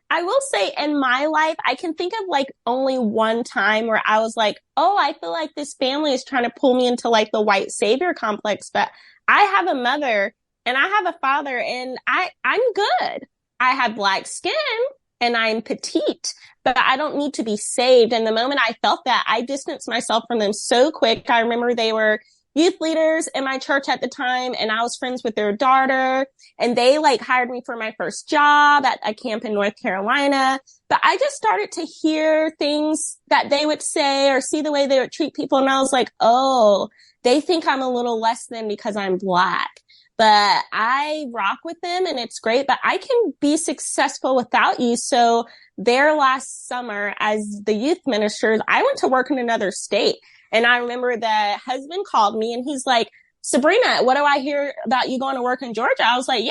I will say in my life, I can think of like only one time where I was like, oh, I feel like this family is trying to pull me into like the white savior complex. But I have a mother and I have a father, and I'm good. I have black skin and I'm petite, but I don't need to be saved. And the moment I felt that, I distanced myself from them so quick. I remember they were youth leaders in my church at the time, and I was friends with their daughter, and they like hired me for my first job at a camp in North Carolina. But I just started to hear things that they would say or see the way they would treat people. And I was like, oh, they think I'm a little less than because I'm Black. But I rock with them and it's great, but I can be successful without you. So there last summer as the youth ministers, I went to work in another state. And I remember the husband called me and he's like, Sabrina, what do I hear about you going to work in Georgia? I was like,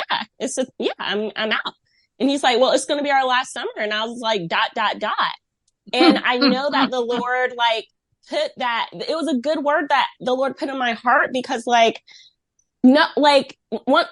I'm out. And he's like, well, it's going to be our last summer. And I was like, ... And I know that the Lord like put that, it was a good word that the Lord put in my heart because like, no, like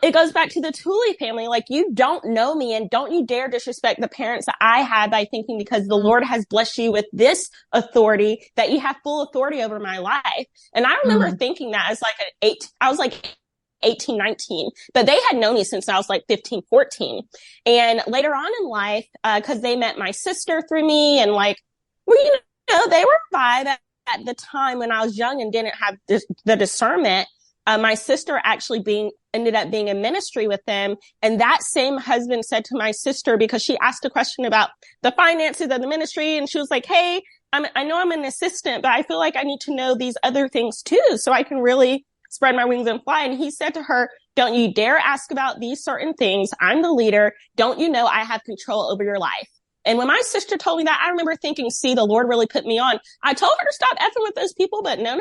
it goes back to the Tooley family. Like you don't know me and don't you dare disrespect the parents that I had by thinking because the Lord has blessed you with this authority that you have full authority over my life. And I remember thinking that as like I was like 18, 19, but they had known me since I was like 15, 14. And later on in life, cause they met my sister through me and like, well, you know, they were five at the time when I was young and didn't have the discernment. My sister actually ended up being in ministry with them. And that same husband said to my sister, because she asked a question about the finances of the ministry. And she was like, hey, I know I'm an assistant, but I feel like I need to know these other things too, so I can really spread my wings and fly. And he said to her, don't you dare ask about these certain things. I'm the leader. Don't you know I have control over your life? And when my sister told me that, I remember thinking, see, the Lord really put me on. I told her to stop effing with those people, but no.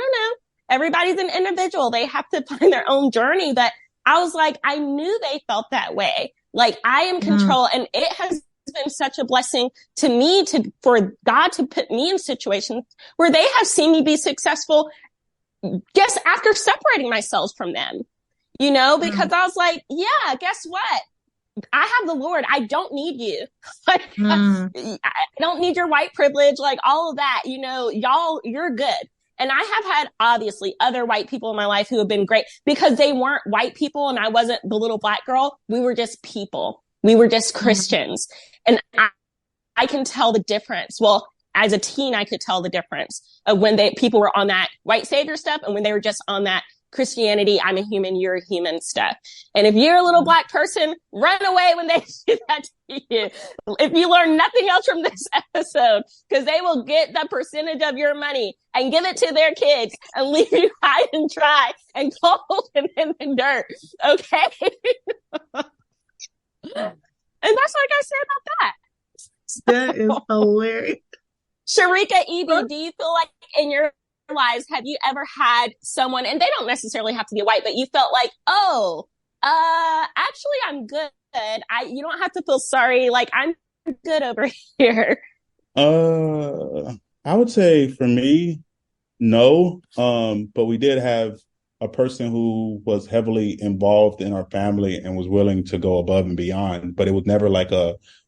Everybody's an individual. They have to find their own journey. But I was like, I knew they felt that way. Like I am control. And it has been such a blessing to me for God to put me in situations where they have seen me be successful. Guess after separating myself from them, you know, because I was like, yeah, guess what? I have the Lord. I don't need you. Like, I don't need your white privilege, like all of that, you know, you're good. And I have had obviously other white people in my life who have been great because they weren't white people and I wasn't the little Black girl. We were just people. We were just Christians. And I can tell the difference. Well, as a teen, I could tell the difference of when people were on that white savior stuff and when they were just on that Christianity, I'm a human, you're a human stuff. And if you're a little Black person, run away when they do that to you. If you learn nothing else from this episode, because they will get the percentage of your money and give it to their kids and leave you high and dry and cold and in the dirt. Okay? And that's like I said about that. That is hilarious. Sharika, Evie, do you feel like in your lives, have you ever had someone, and they don't necessarily have to be white, but you felt like, actually I'm good. You don't have to feel sorry. Like I'm good over here. I would say for me, no. But we did have a person who was heavily involved in our family and was willing to go above and beyond, but it was never like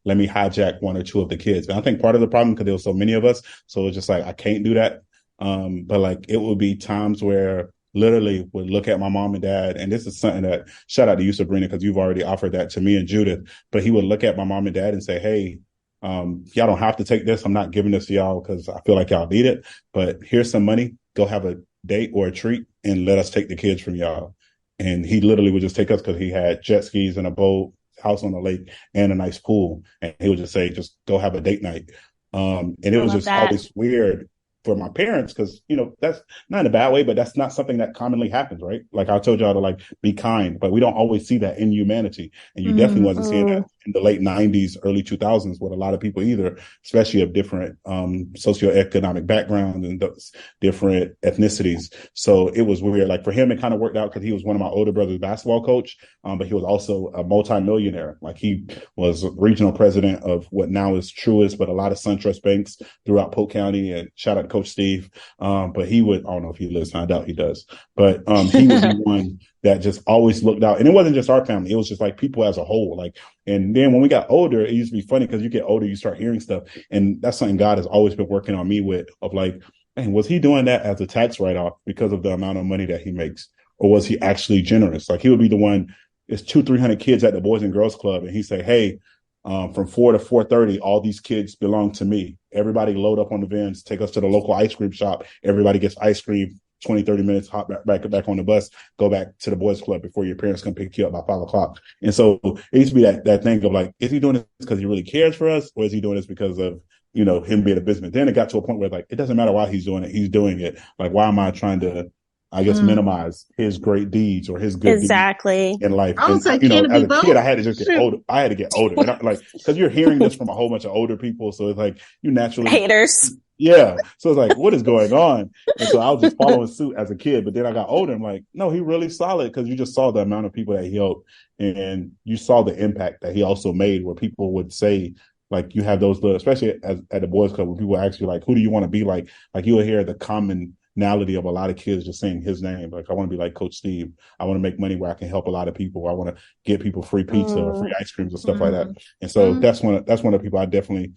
let me hijack one or two of the kids. And I think part of the problem, because there were so many of us, so it's just like, I can't do that. But like, it would be times where literally would look at my mom and dad. And this is something that, shout out to you, Sabrina, because you've already offered that to me and Judith, but he would look at my mom and dad and say, hey, y'all don't have to take this. I'm not giving this to y'all because I feel like y'all need it, but here's some money. Go have a date or a treat and let us take the kids from y'all. And he literally would just take us because he had jet skis and a boat, house on the lake, and a nice pool. And he would just say, just go have a date night. And it was just always weird for my parents, because, you know, that's not in a bad way, but that's not something that commonly happens, right? Like I told y'all to like be kind, but we don't always see that in humanity. And you definitely wasn't seeing that in the late 90s, early 2000s with a lot of people either, especially of different socioeconomic backgrounds and those different ethnicities. So it was weird. Like for him, it kind of worked out because he was one of my older brother's basketball coach, but he was also a multimillionaire. Like he was regional president of what now is Truist, but a lot of SunTrust banks throughout Polk County. And shout out to Coach Steve. But he would, I don't know if he listens, I doubt he does, but he would be one that just always looked out. And it wasn't just our family. It was just like people as a whole. Like, and then when we got older, it used to be funny because you get older, you start hearing stuff. And that's something God has always been working on me with, of like, man, was he doing that as a tax write-off because of the amount of money that he makes? Or was he actually generous? Like he would be the one, it's 200-300 kids at the Boys and Girls Club. And he say, hey, from 4 to 4:30, all these kids belong to me. Everybody load up on the vans, take us to the local ice cream shop. Everybody gets ice cream 20, 30 minutes, hop back on the bus, go back to the boys club before your parents come pick you up by 5 o'clock. And so it used to be that thing of like, is he doing this because he really cares for us, or is he doing this because of, you know, him being a businessman? Then it got to a point where like, it doesn't matter why he's doing it. He's doing it. Like, why am I trying to, I guess, minimize his great deeds or his good deeds in life? I was like, you know, as a both? kid, I had to just get older. I had to get older. And like, because you're hearing this from a whole bunch of older people. So it's like, you naturally. Haters. Yeah. So it's like, what is going on? And so I was just following suit as a kid. But then I got older. I'm like, no, he really solid, because you just saw the amount of people that he helped. And you saw the impact that he also made, where people would say, like, you have those, especially at the boys club, when people ask you, like, who do you want to be like? Like, you will hear the commonality of a lot of kids just saying his name. Like, I want to be like Coach Steve. I want to make money where I can help a lot of people. I want to get people free pizza or free ice creams and stuff like that. And so that's one of the people I definitely,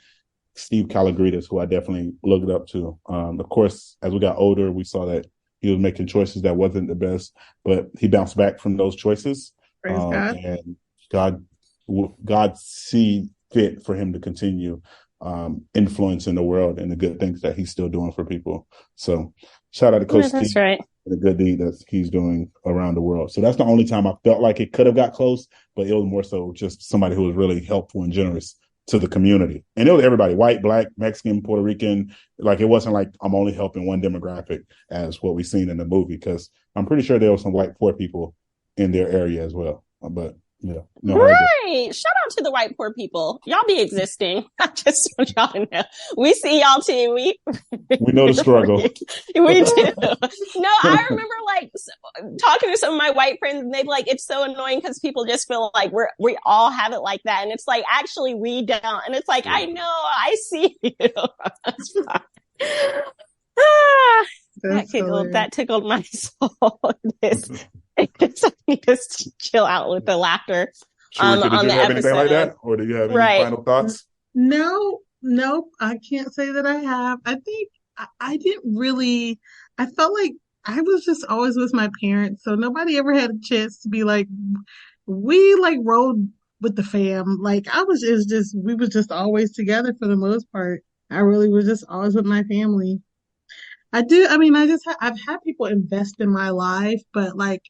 Steve Calagritas, who I definitely looked up to. Of course, as we got older, we saw that he was making choices that wasn't the best, but he bounced back from those choices. Praise God. And God see fit for him to continue influencing the world and the good things that he's still doing for people. So shout out to Coach Steve and the good deed that he's doing around the world. So that's the only time I felt like it could have got close, but it was more so just somebody who was really helpful and generous to the community. And it was everybody, white, black, Mexican, Puerto Rican. Like, it wasn't like I'm only helping one demographic as what we've seen in the movie, because I'm pretty sure there were some white poor people in their area as well. But yeah. No, right. Shout out to the white poor people. Y'all be existing. I just want y'all to know. We see y'all too. We know the struggle. We do. No, I remember like talking to some of my white friends, and they'd be like, it's so annoying because people just feel like we all have it like that. And it's like, actually we don't. And it's like, I know, I see you. That's fine. That tickled my soul. I need to chill out with the laughter. Sharika, did you have anything like that? Or do you have any final thoughts? No, I can't say that I have. I think I didn't really, I felt like I was just always with my parents. So nobody ever had a chance to be like, we like rode with the fam. Like we was just always together for the most part. I really was just always with my family. I've had people invest in my life, but like,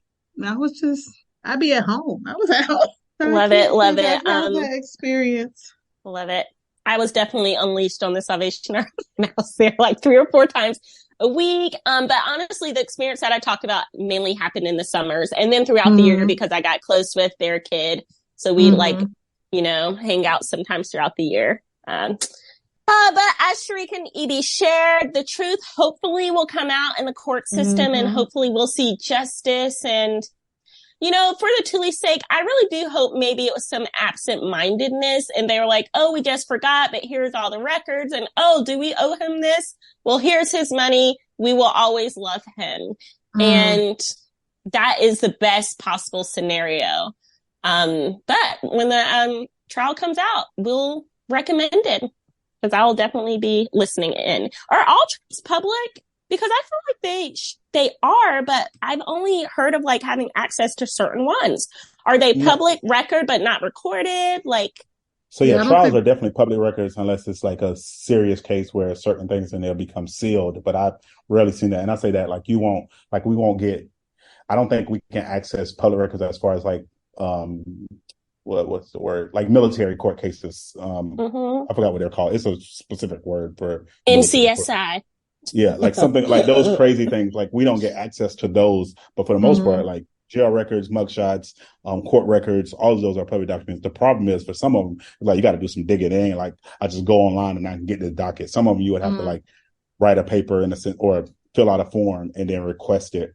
I'd be at home. I was at home. Love it. That experience. Love it. I was definitely unleashed on the Salvation Army. I was there like 3 or 4 times a week. But honestly, the experience that I talked about mainly happened in the summers, and then throughout the year, because I got close with their kid. So we hang out sometimes throughout the year. But as Sharika and Edie shared, the truth hopefully will come out in the court system, and hopefully we'll see justice. And, for the Thule's sake, I really do hope maybe it was some absent-mindedness, and they were like, oh, we just forgot, but here's all the records, and oh, do we owe him this? Well, here's his money. We will always love him. And that is the best possible scenario. But when the trial comes out, we'll recommend it, because I will definitely be listening in. Are all trials public? Because I feel like they are, but I've only heard of like having access to certain ones. Are they public record but not recorded? Like, so trials are definitely public records unless it's like a serious case where certain things in there become sealed. But I've rarely seen that, and I say that like we won't get. I don't think we can access public records as far as like what's the word? Like military court cases. I forgot what they're called. It's a specific word for NCSI. Yeah, like something like those crazy things. Like, we don't get access to those, but for the most part, like jail records, mugshots, court records, all of those are public documents. The problem is, for some of them, like, you got to do some digging in. Like, I just go online and I can get the docket. Some of them you would have to like write a paper in a sense, or fill out a form and then request it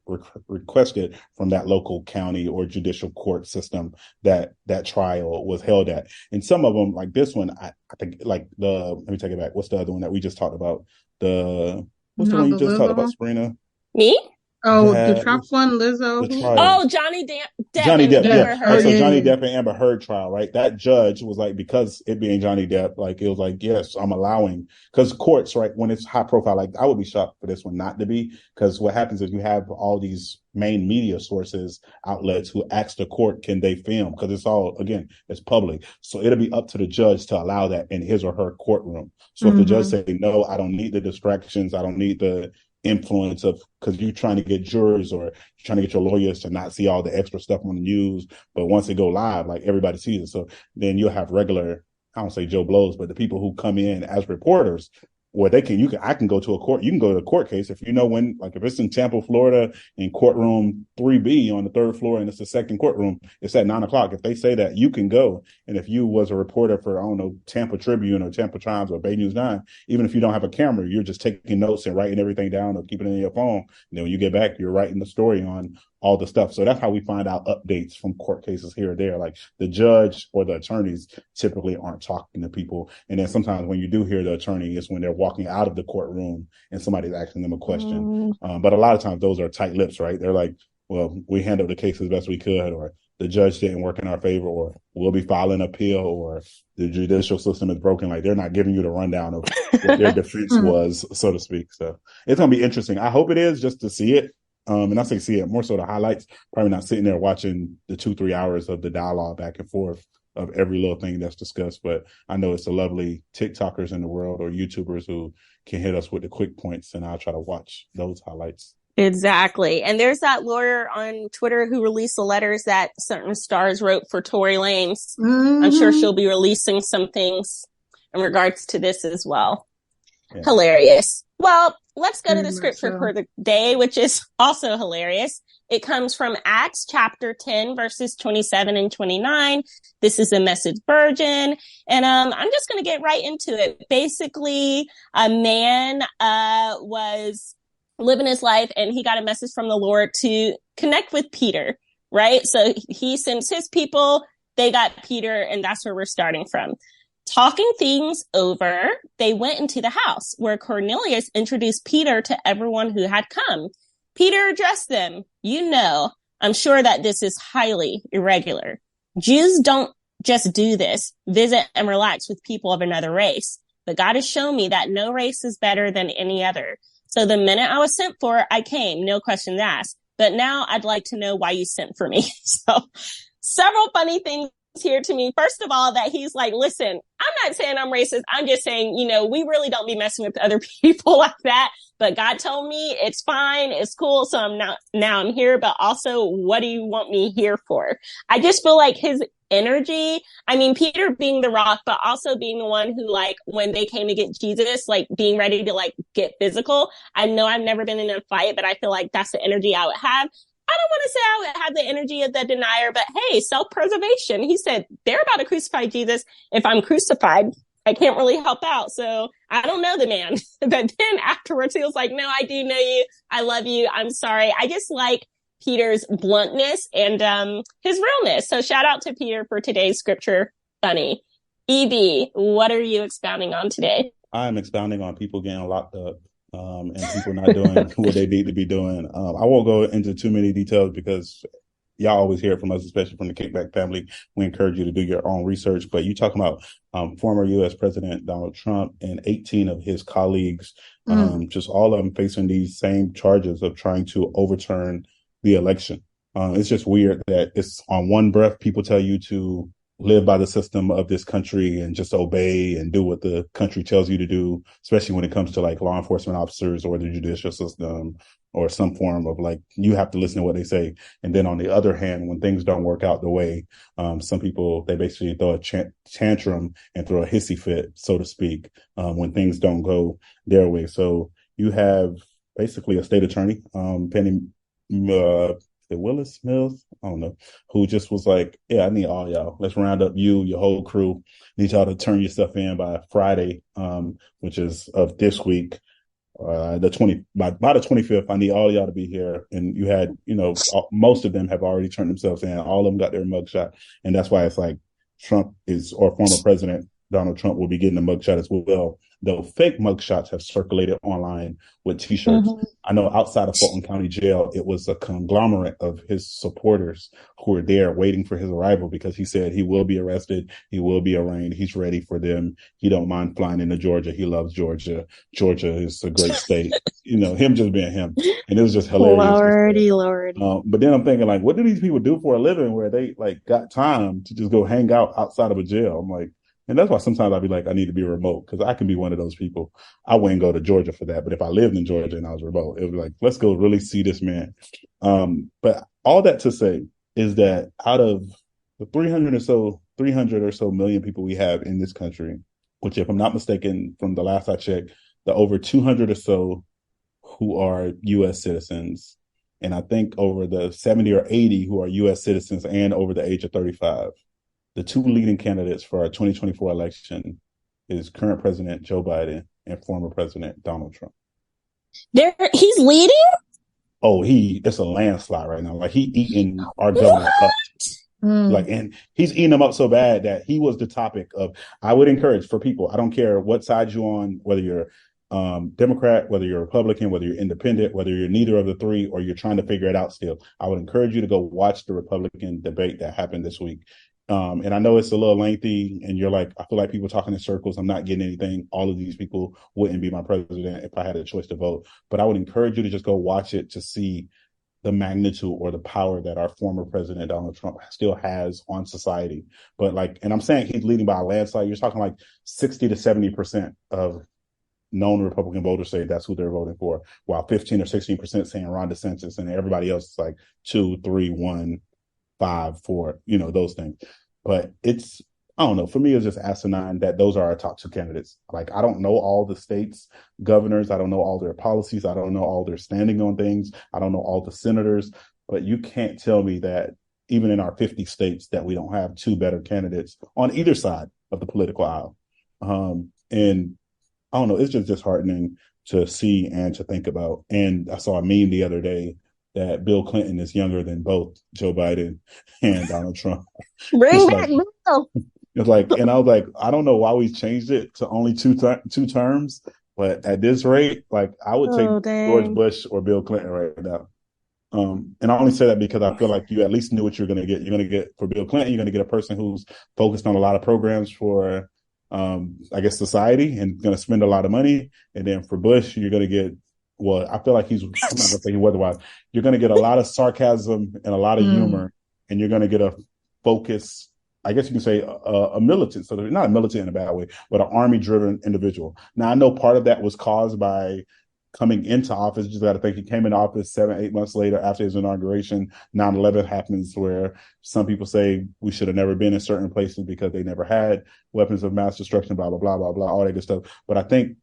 from that local county or judicial court system that trial was held at. And some of them, like this one, I think, like let me take it back. What's the other one that we just talked about? What's the one you just talked about, Sabrina? Me? Oh, the Trump one, Lizzo. Oh, Johnny Depp. Johnny Depp, yeah. So Johnny Depp and Amber Heard trial, right? That judge was like, because it being Johnny Depp, like, it was like, yes, I'm allowing, because courts, right, when it's high profile, like, I would be shocked for this one not to be, because what happens is you have all these main media sources, outlets who ask the court, can they film? Because it's all, again, it's public. So it'll be up to the judge to allow that in his or her courtroom. So if the judge say, no, I don't need the distractions, I don't need the influence of, because you're trying to get jurors or you're trying to get your lawyers to not see all the extra stuff on the news, but once it go live, like everybody sees it. So then you'll have regular, I don't say Joe Blows, but the people who come in as reporters, where I can go to a court. You can go to a court case if you know when, like if it's in Tampa, Florida, in courtroom 3B on the third floor, and it's the second courtroom, it's at 9:00. If they say that, you can go. And if you was a reporter for, I don't know, Tampa Tribune or Tampa Times or Bay News 9, even if you don't have a camera, you're just taking notes and writing everything down or keeping it in your phone. And then when you get back, you're writing the story on all the stuff. So that's how we find out updates from court cases here or there. Like the judge or the attorneys typically aren't talking to people. And then sometimes when you do hear the attorney, it's when they're walking out of the courtroom and somebody's asking them a question. But a lot of times those are tight lips, right? They're like, well, we handled the case as best we could, or the judge didn't work in our favor, or we'll be filing an appeal, or the judicial system is broken. Like they're not giving you the rundown of what their defense was, so to speak. So it's going to be interesting. I hope it is, just to see it. And I say see it, more so the highlights, probably not sitting there watching the 2-3 hours of the dialogue back and forth of every little thing that's discussed. But I know it's the lovely TikTokers in the world or YouTubers who can hit us with the quick points, and I'll try to watch those highlights. Exactly. And there's that lawyer on Twitter who released the letters that certain stars wrote for Tory Lanez. I'm sure she'll be releasing some things in regards to this as well. Yeah. Hilarious. Well, let's go to the scripture for the day, which is also hilarious. It comes from Acts chapter 10, verses 27 and 29. This is a Message version. And I'm just going to get right into it. Basically, a man was living his life and he got a message from the Lord to connect with Peter, right? So he sends his people, they got Peter, and that's where we're starting from. Talking things over, they went into the house where Cornelius introduced Peter to everyone who had come. Peter addressed them. You know, I'm sure that this is highly irregular. Jews don't just do this, visit and relax with people of another race. But God has shown me that no race is better than any other. So the minute I was sent for, I came, no questions asked. But now I'd like to know why you sent for me. So several funny things here to me. First of all, that he's like, listen, I'm not saying I'm racist. I'm just saying, you know, we really don't be messing with other people like that. But God told me it's fine. It's cool. So now I'm here. But also, what do you want me here for? I just feel like his energy, I mean, Peter being the rock, but also being the one who, like, when they came to get Jesus, like being ready to like get physical. I know I've never been in a fight, but I feel like that's the energy I would have. I don't want to say I would have the energy of the denier, but hey, self-preservation. He said, they're about to crucify Jesus. If I'm crucified, I can't really help out. So I don't know the man. But then afterwards, he was like, no, I do know you. I love you. I'm sorry. I just like Peter's bluntness and his realness. So shout out to Peter for today's scripture. Funny. EB, what are you expounding on today? I'm expounding on people getting locked up. And people not doing what they need to be doing. I won't go into too many details because y'all always hear it from us, especially from the Kickback family. We encourage you to do your own research. But you talking about former U.S. President Donald Trump and 18 of his colleagues, just all of them facing these same charges of trying to overturn the election. It's just weird that it's on one breath, people tell you to live by the system of this country and just obey and do what the country tells you to do, especially when it comes to like law enforcement officers or the judicial system or some form of like, you have to listen to what they say. And then on the other hand, when things don't work out the way, some people, they basically throw a tantrum and throw a hissy fit, so to speak, when things don't go their way. So you have basically a state attorney, Penny, Willis Mills, I don't know, who just was like, yeah, I need all y'all. Let's round up you, your whole crew. Need y'all to turn your stuff in by Friday, which is of this week, by the 25th. I need all y'all to be here. And you had, you know, most of them have already turned themselves in. All of them got their mugshot. And that's why it's like Trump is, or former President Donald Trump will be getting a mugshot as well. Though fake mugshots have circulated online with T-shirts. I know outside of Fulton County Jail, it was a conglomerate of his supporters who were there waiting for his arrival because he said he will be arrested. He will be arraigned. He's ready for them. He don't mind flying into Georgia. He loves Georgia. Georgia is a great state. You know, him just being him. And it was just hilarious. Lordy. But then I'm thinking, like, what do these people do for a living where they, like, got time to just go hang out outside of a jail? I'm like, And that's why sometimes I'll be like, I need to be remote because I can be one of those people. I wouldn't go to Georgia for that. But if I lived in Georgia and I was remote, it would be like, let's go really see this man. But all that to say is that out of the 300 or so million people we have in this country, which if I'm not mistaken, from the last I checked, the over 200 or so who are U.S. citizens. And I think over the 70 or 80 who are U.S. citizens and over the age of 35. The two leading candidates for our 2024 election is current President Joe Biden and former President Donald Trump. He's leading? Oh, it's a landslide right now. Like he eating our government up. Like, and he's eating them up so bad that he was the topic of, I would encourage for people, I don't care what side you're on, whether you're Democrat, whether you're Republican, whether you're independent, whether you're neither of the three, or you're trying to figure it out still, I would encourage you to go watch the Republican debate that happened this week. And I know it's a little lengthy and you're like, I feel like people talking in circles. I'm not getting anything. All of these people wouldn't be my president if I had a choice to vote. But I would encourage you to just go watch it to see the magnitude or the power that our former president, Donald Trump, still has on society. But like, and I'm saying he's leading by a landslide. You're talking like 60 to 70% of known Republican voters say that's who they're voting for, while 15 or 16% saying Ron DeSantis, and everybody else is like 2, 3, 1, 5, 4, those things. But it's, I don't know, for me, it's just asinine that those are our top two candidates. Like, I don't know all the states' governors. I don't know all their policies. I don't know all their standing on things. I don't know all the senators. But you can't tell me that even in our 50 states that we don't have two better candidates on either side of the political aisle. And I don't know, it's just disheartening to see and to think about. And I saw a meme the other day that Bill Clinton is younger than both Joe Biden and Donald Trump. Bring back Bill. It's like, and I was like, I don't know why we changed it to only two terms, but at this rate, like I would take George Bush or Bill Clinton right now. And I only say that because I feel like you at least knew what you're going to get. You're going to get for Bill Clinton, you're going to get a person who's focused on a lot of programs for, I guess, society and going to spend a lot of money. And then for Bush, you're going to get, well, I feel like I'm not going to say weather-wise. You're going to get a lot of sarcasm and a lot of humor, and you're going to get a focus, I guess you can say a militant, so not a militant in a bad way, but an army-driven individual. Now, I know part of that was caused by coming into office. You just got to think he came into office 7-8 months later after his inauguration. 9/11 happens, where some people say we should have never been in certain places because they never had weapons of mass destruction, blah, blah, blah, blah, blah, all that good stuff. But I think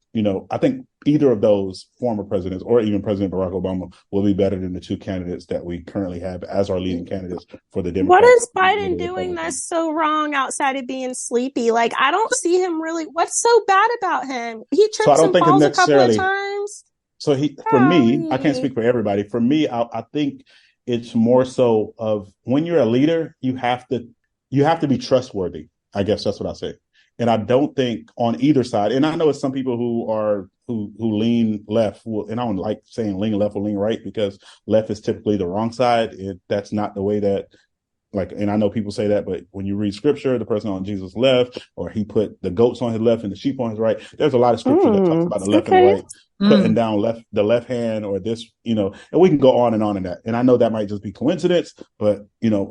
either of those former presidents or even President Barack Obama will be better than the two candidates that we currently have as our leading candidates for the Democrats. What is Biden doing that's so wrong outside of being sleepy? Like, I don't see him really. What's so bad about him? He trips and falls a couple of times. So for me, I can't speak for everybody. For me, I think it's more so of when you're a leader, you have to be trustworthy. I guess that's what I say. And I don't think on either side, and I know it's some people who lean left, and I don't like saying lean left or lean right because left is typically the wrong side. That's not the way that, like, and I know people say that, but when you read scripture, the person on Jesus' left, or he put the goats on his left and the sheep on his right, there's a lot of scripture that talks about the left and the right, putting down the left hand or this, and we can go on in that. And I know that might just be coincidence, but,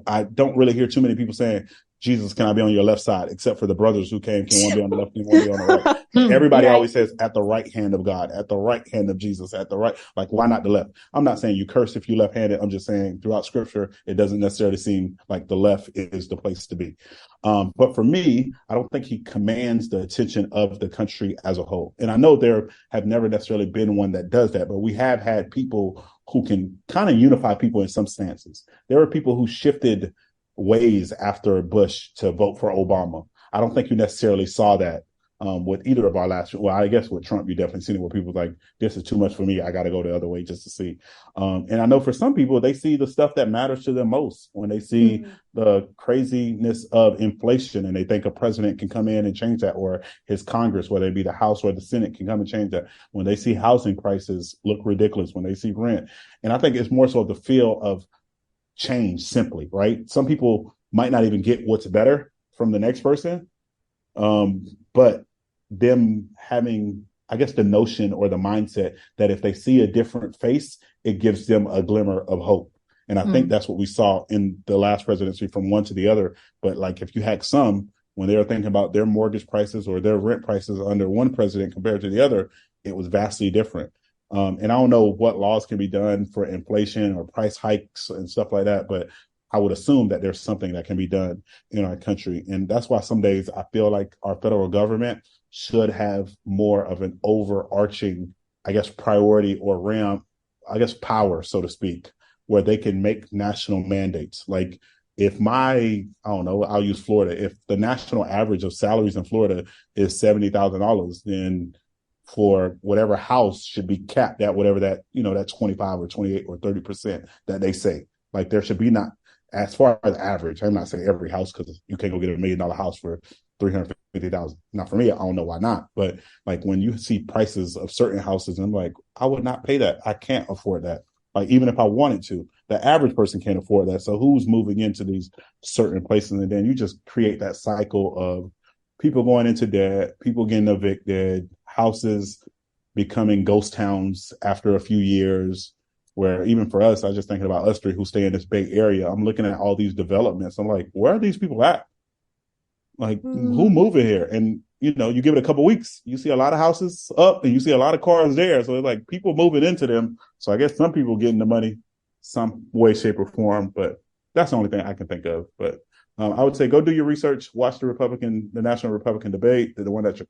I don't really hear too many people saying, Jesus, can I be on your left side? Except for the brothers who can one be on the left and one be on the right. Everybody always says at the right hand of God, at the right hand of Jesus, at the right, like, why not the left? I'm not saying you curse if you're left-handed. I'm just saying throughout scripture, it doesn't necessarily seem like the left is the place to be. But for me, I don't think he commands the attention of the country as a whole. And I know there have never necessarily been one that does that, but we have had people who can kind of unify people in some stances. There are people who shifted ways after Bush to vote for Obama. I don't think you necessarily saw that with either of our last. Well, I guess with Trump, you definitely seen it where people like, this is too much for me. I got to go the other way just to see. And I know for some people, they see the stuff that matters to them most when they see the craziness of inflation and they think a president can come in and change that, or his Congress, whether it be the House or the Senate, can come and change that. When they see housing prices look ridiculous, when they see rent. And I think it's more so the feel of change simply, right? Some people might not even get what's better from the next person, but them having, I guess, the notion or the mindset that if they see a different face, it gives them a glimmer of hope. And I think that's what we saw in the last presidency from one to the other. But like, if you had some, when they were thinking about their mortgage prices or their rent prices under one president compared to the other, it was vastly different. And I don't know what laws can be done for inflation or price hikes and stuff like that, but I would assume that there's something that can be done in our country. And that's why some days I feel like our federal government should have more of an overarching, I guess, priority or realm, I guess, power, so to speak, where they can make national mandates. Like if I don't know, I'll use Florida. If the national average of salaries in Florida is $70,000, then for whatever house should be capped at whatever that, that 25 or 28 or 30% that they say. Like there should be not, as far as average, I'm not saying every house because you can't go get $1 million house for $350,000. Now for me, I don't know why not. But like when you see prices of certain houses, I'm like, I would not pay that. I can't afford that. Like even if I wanted to, the average person can't afford that. So who's moving into these certain places? And then you just create that cycle of people going into debt, people getting evicted, houses becoming ghost towns after a few years, where even for us, I was just thinking about us three who stay in this Bay Area. I'm looking at all these developments. I'm like, where are these people at? Like, who moving here? And, you give it a couple of weeks, you see a lot of houses up and you see a lot of cars there. So it's like people moving into them. So I guess some people getting the money some way, shape, or form. But that's the only thing I can think of. But I would say go do your research, watch the National Republican debate, the one that your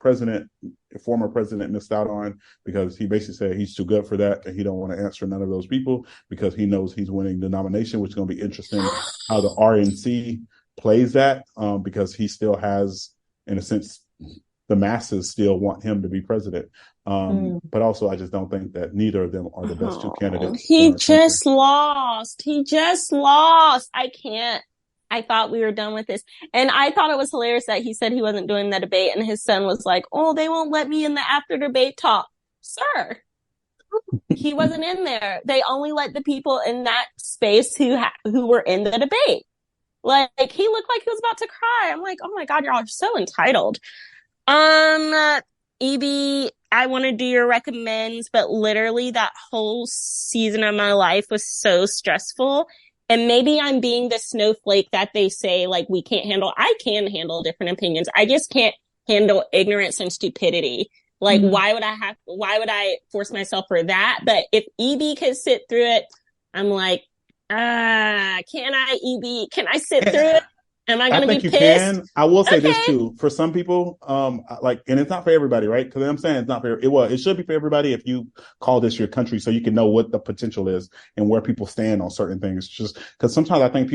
former president missed out on, because he basically said he's too good for that and he don't want to answer none of those people because he knows he's winning the nomination, which is going to be interesting how the RNC plays that, because he still has, in a sense, the masses still want him to be president. But also, I just don't think that neither of them are the best two candidates. He just lost. I can't. I thought we were done with this. And I thought it was hilarious that he said he wasn't doing the debate and his son was like, oh, they won't let me in the after debate talk. Sir, he wasn't in there. They only let the people in that space who were in the debate. Like he looked like he was about to cry. I'm like, oh my God, y'all are so entitled. EB, I want to do your recommends, but literally that whole season of my life was so stressful. And maybe I'm being the snowflake that they say, like, we can't handle. I can handle different opinions. I just can't handle ignorance and stupidity. Like, why would I force myself for that? But if EB could sit through it, I'm like, can I, EB? Can I sit through it? Am I going to be pissed? I think you can. I will say this too. For some people, and it's not for everybody, right? Because I'm saying it's not for it should be for everybody if you call this your country, so you can know what the potential is and where people stand on certain things. Just because sometimes I think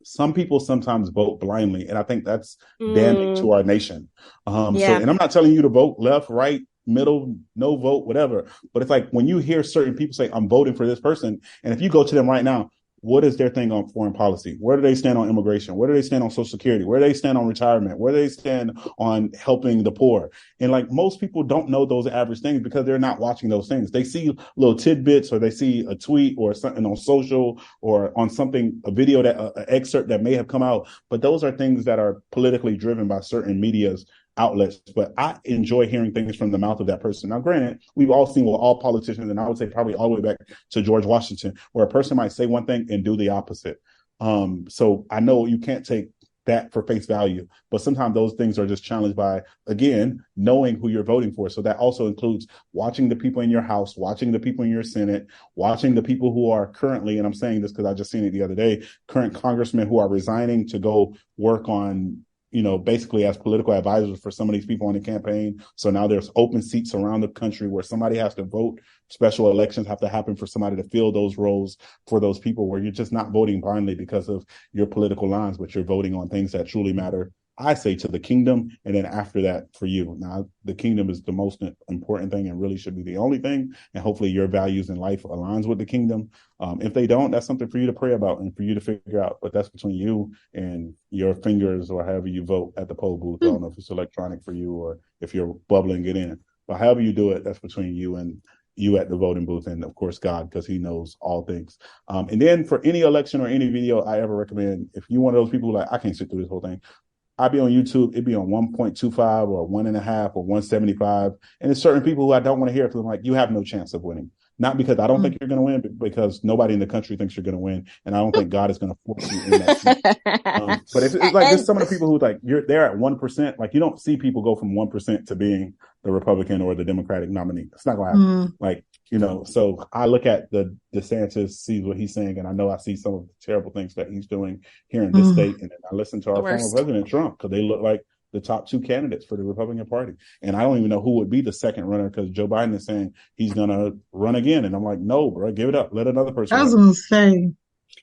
some people sometimes vote blindly, and I think that's damning to our nation. So, and I'm not telling you to vote left, right, middle, no vote, whatever. But it's like when you hear certain people say, I'm voting for this person, and if you go to them right now, what is their thing on foreign policy? Where do they stand on immigration? Where do they stand on Social Security? Where do they stand on retirement? Where do they stand on helping the poor? And like most people don't know those average things because they're not watching those things. They see little tidbits or they see a tweet or something on social or on something, a video an excerpt that may have come out. But those are things that are politically driven by certain media's outlets. But I enjoy hearing things from the mouth of that person. Now, granted, we've all seen with all politicians, and I would say probably all the way back to George Washington, where a person might say one thing and do the opposite. So I know you can't take that for face value, but sometimes those things are just challenged by, again, knowing who you're voting for. So that also includes watching the people in your house, watching the people in your Senate, watching the people who are currently, and I'm saying this because I just seen it the other day, current congressmen who are resigning to go work on, basically as political advisors for some of these people on the campaign. So now there's open seats around the country where somebody has to vote. Special elections have to happen for somebody to fill those roles for those people, where you're just not voting blindly because of your political lines, but you're voting on things that truly matter. I say to the kingdom, and then after that for you. Now, the kingdom is the most important thing and really should be the only thing. And hopefully your values in life aligns with the kingdom. If they don't, that's something for you to pray about and for you to figure out. But that's between you and your fingers or however you vote at the poll booth. I don't know if it's electronic for you or if you're bubbling it in. But however you do it, that's between you and you at the voting booth, and of course God, because he knows all things. And then for any election or any video I ever recommend, if you're one of those people like, I can't sit through this whole thing, I'd be on YouTube, it'd be on 1.25 or 1.5 or 175. And there's certain people who I don't want to hear because I'm like, you have no chance of winning. not because I don't think you're going to win, but because nobody in the country thinks you're going to win, and I don't think God is going to force you in that seat. But it's like there's some of the people who like you're there at 1%. Like you don't see people go from 1% to being the Republican or the Democratic nominee. It's not going to happen. Like, you know, so I look at the DeSantis, see what he's saying, and I know I see some of the terrible things that he's doing here in this state, and then I listen to our former president Trump because they look like the top two candidates for the Republican Party. And I don't even know who would be the second runner because Joe Biden is saying he's going to run again. And I'm like, no, bro, give it up. Let another person I was going to say.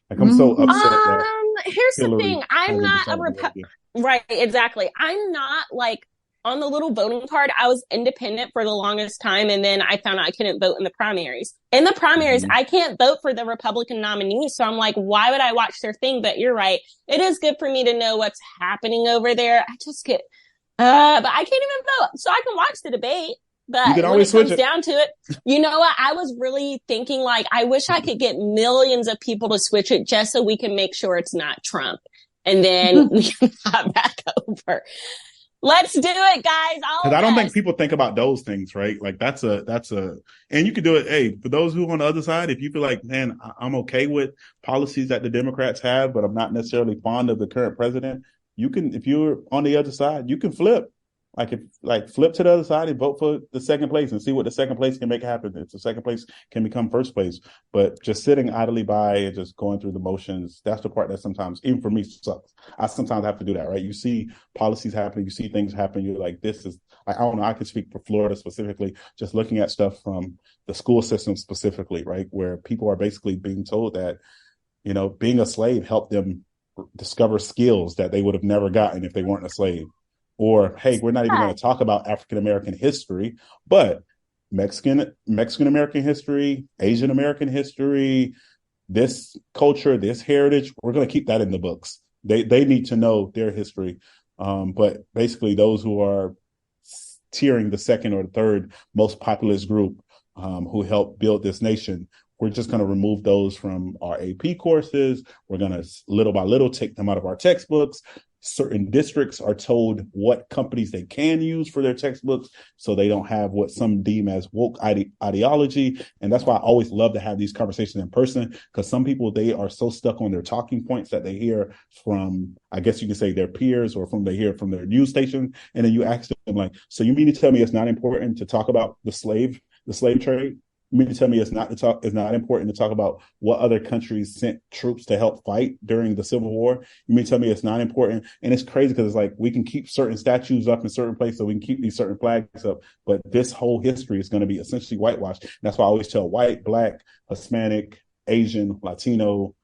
Like, I'm so upset that here's Hillary the thing. I'm not a Republican. Right, exactly. I'm not like on the little voting card. I was independent for the longest time, and then I found out I couldn't vote in the primaries. In the primaries, I can't vote for the Republican nominee, so I'm like, why would I watch their thing? But you're right. It is good for me to know what's happening over there. I just get, but I can't even vote, so I can watch the debate. But you can when always it comes switch it. down to it, you know what? I was really thinking like, I wish I could get millions of people to switch it just so we can make sure it's not Trump. And then we can hop back over. Let's do it, guys. Because I don't think people think about those things, right? Like that's a, and you can do it. Hey, for those who are on the other side, if you feel like, man, I'm okay with policies that the Democrats have, but I'm not necessarily fond of the current president, you can, if you're on the other side, you can flip. Flip to the other side and vote for the second place and see what the second place can make happen. If the second place can become first place, but just sitting idly by and just going through the motions, that's the part that sometimes, even for me, sucks. I sometimes have to do that, right? You see policies happening, you see things happen, you're like, this is, I don't know, I can speak for Florida specifically, just looking at stuff from the school system specifically, right? Where people are basically being told that, you know, being a slave helped them discover skills that they would have never gotten if they weren't a slave. Or, hey, we're not even going to talk about African-American history, but Mexican-American history, Asian-American history, this culture, this heritage, we're going to keep that in the books. They need to know their history. But basically those who are tiering the second or the third most populous group who helped build this nation, we're just going to remove those from our AP courses. We're going to little by little take them out of our textbooks. Certain districts are told what companies they can use for their textbooks so they don't have what some deem as woke ideology. And that's why I always love to have these conversations in person, because some people, they are so stuck on their talking points that they hear from, I guess you can say, their peers or they hear from their news station. And then you ask them like, so you mean to tell me it's not important to talk about the slave trade? You mean to tell me it's not important to talk about what other countries sent troops to help fight during the Civil War? You mean to tell me it's not important? And it's crazy because it's like we can keep certain statues up in certain places, so we can keep these certain flags up, but this whole history is going to be essentially whitewashed. And that's why I always tell white, Black, Hispanic, Asian, Latino,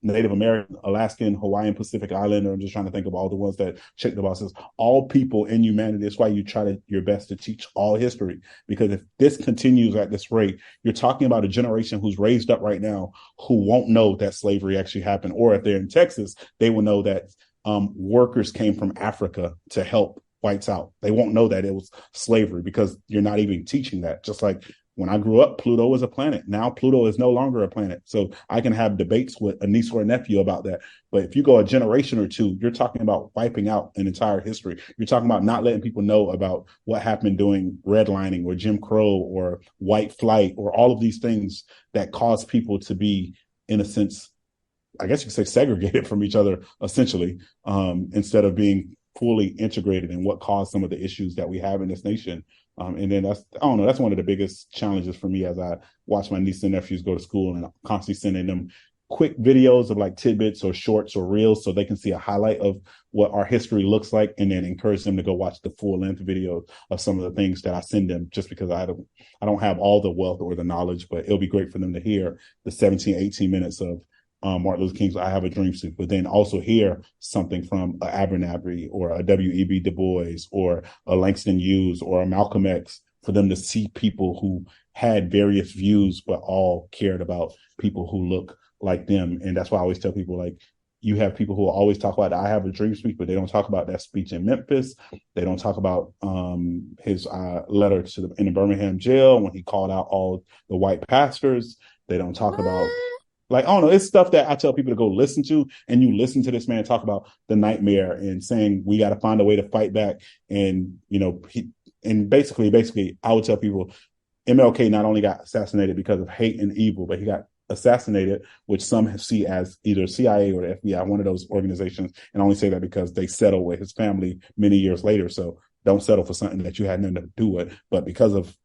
Native American, Alaskan, Hawaiian, Pacific Islander. I'm just trying to think of all the ones that check the boxes. All people in humanity. That's why you try your best to teach all history. Because if this continues at this rate, you're talking about a generation who's raised up right now who won't know that slavery actually happened. Or if they're in Texas, they will know that workers came from Africa to help whites out. They won't know that it was slavery because you're not even teaching that. Just like when I grew up, Pluto was a planet. Now Pluto is no longer a planet. So I can have debates with a niece or a nephew about that. But if you go a generation or two, you're talking about wiping out an entire history. You're talking about not letting people know about what happened during redlining or Jim Crow or white flight or all of these things that cause people to be, in a sense, I guess you could say segregated from each other, essentially, instead of being fully integrated in what caused some of the issues that we have in this nation. And then that's one of the biggest challenges for me as I watch my nieces and nephews go to school, and I'm constantly sending them quick videos of like tidbits or shorts or reels so they can see a highlight of what our history looks like, and then encourage them to go watch the full length video of some of the things that I send them, just because I don't have all the wealth or the knowledge, but it'll be great for them to hear the 17, 18 minutes of Martin Luther King's I Have a Dream suit, but then also hear something from a Abernathy or a W.E.B. Du Bois or a Langston Hughes or a Malcolm X, for them to see people who had various views, but all cared about people who look like them. And that's why I always tell people, like, you have people who always talk about the I Have a Dream speech, but they don't talk about that speech in Memphis. They don't talk about his letter in the Birmingham jail when he called out all the white pastors. They don't talk about, like, I don't know, it's stuff that I tell people to go listen to, and you listen to this man talk about the nightmare and saying we got to find a way to fight back. And, you know, basically, I would tell people, MLK not only got assassinated because of hate and evil, but he got assassinated, which some see as either CIA or the FBI, one of those organizations. And I only say that because they settled with his family many years later. So don't settle for something that you had nothing to do with. But because of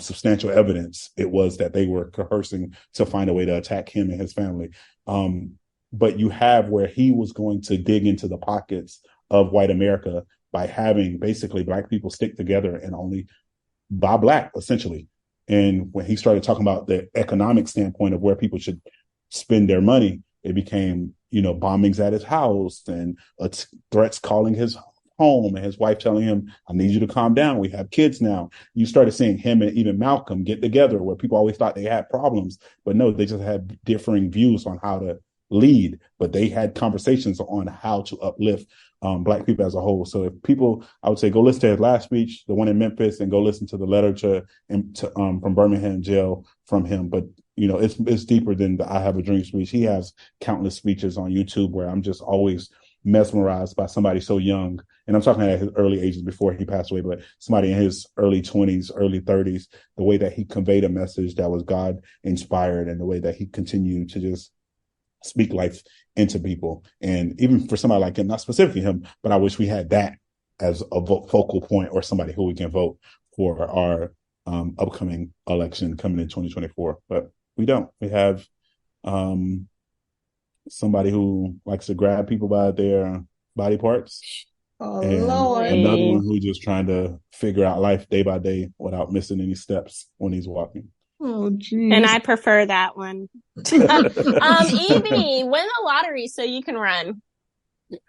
substantial evidence, it was that they were coercing to find a way to attack him and his family. But you have where he was going to dig into the pockets of white America by having basically Black people stick together and only buy Black, essentially. And when he started talking about the economic standpoint of where people should spend their money, it became, bombings at his house and threats calling his home, and his wife telling him, I need you to calm down. We have kids now. You started seeing him and even Malcolm get together, where people always thought they had problems, but no, they just had differing views on how to lead, but they had conversations on how to uplift Black people as a whole. So if people, I would say, go listen to his last speech, the one in Memphis, and go listen to the letter from Birmingham jail from him. But it's deeper than the I Have a Dream speech. He has countless speeches on YouTube where I'm just always mesmerized by somebody so young. And I'm talking at his early ages before he passed away, but somebody in his early 20s, early 30s, the way that he conveyed a message that was God inspired, and the way that he continued to just speak life into people. And even for somebody like him, not specifically him, but I wish we had that as a focal point, or somebody who we can vote for our upcoming election coming in 2024. But we don't. We have somebody who likes to grab people by their body parts. Oh, and Lord. Another one who's just trying to figure out life day by day without missing any steps when he's walking. Oh, geez. And I prefer that one. Evie, win the lottery so you can run.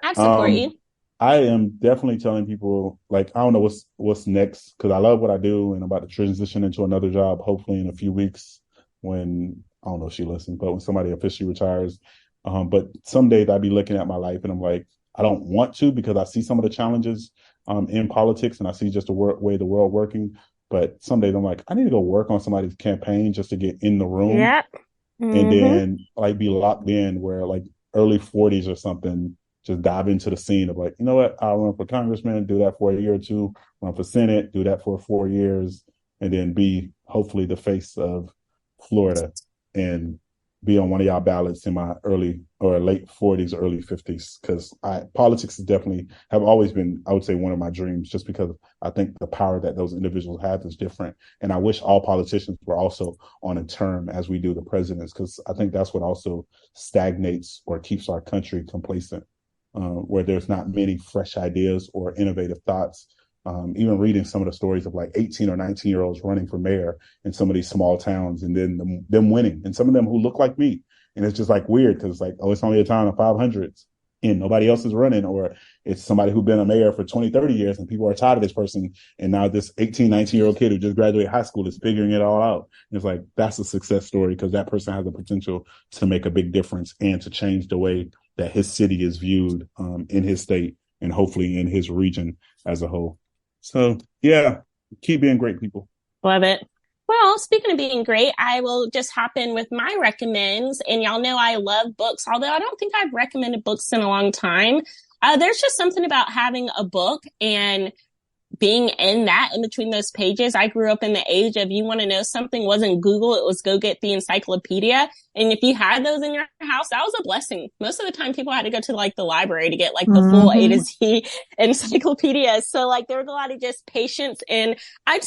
I support you. I am definitely telling people, I don't know what's next, because I love what I do, and I'm about to transition into another job, hopefully in a few weeks, when, I don't know if she listens, but when somebody officially retires. But some days I'd be looking at my life and I'm like, I don't want to, because I see some of the challenges in politics, and I see just the way the world working. But some days I'm like, I need to go work on somebody's campaign just to get in the room. Yep. Mm-hmm. And then be locked in where early 40s or something, just dive into the scene of you know what, I'll run for congressman, do that for a year or two, run for Senate, do that for 4 years, and then be hopefully the face of Florida and be on one of y'all ballots in my early or late 40s, early 50s, because politics has definitely have always been, I would say, one of my dreams, just because I think the power that those individuals have is different. And I wish all politicians were also on a term as we do the presidents, because I think that's what also stagnates or keeps our country complacent, where there's not many fresh ideas or innovative thoughts. Even reading some of the stories of 18 or 19-year-olds running for mayor in some of these small towns, and then them winning, and some of them who look like me. And it's just weird, because it's only a town of 500s and nobody else is running, or it's somebody who's been a mayor for 20, 30 years and people are tired of this person. And now this 18, 19-year-old kid who just graduated high school is figuring it all out. And it's that's a success story, because that person has the potential to make a big difference and to change the way that his city is viewed in his state, and hopefully in his region as a whole. So, yeah, keep being great, people. Love it. Well, speaking of being great, I will just hop in with my recommends. And y'all know I love books, although I don't think I've recommended books in a long time. There's just something about having a book and being in between those pages. I grew up in the age of, you want to know something, wasn't Google, it was go get the encyclopedia. And if you had those in your house, that was a blessing. Most of the time people had to go to the library to get the full A to Z encyclopedia. So there was a lot of just patience, and I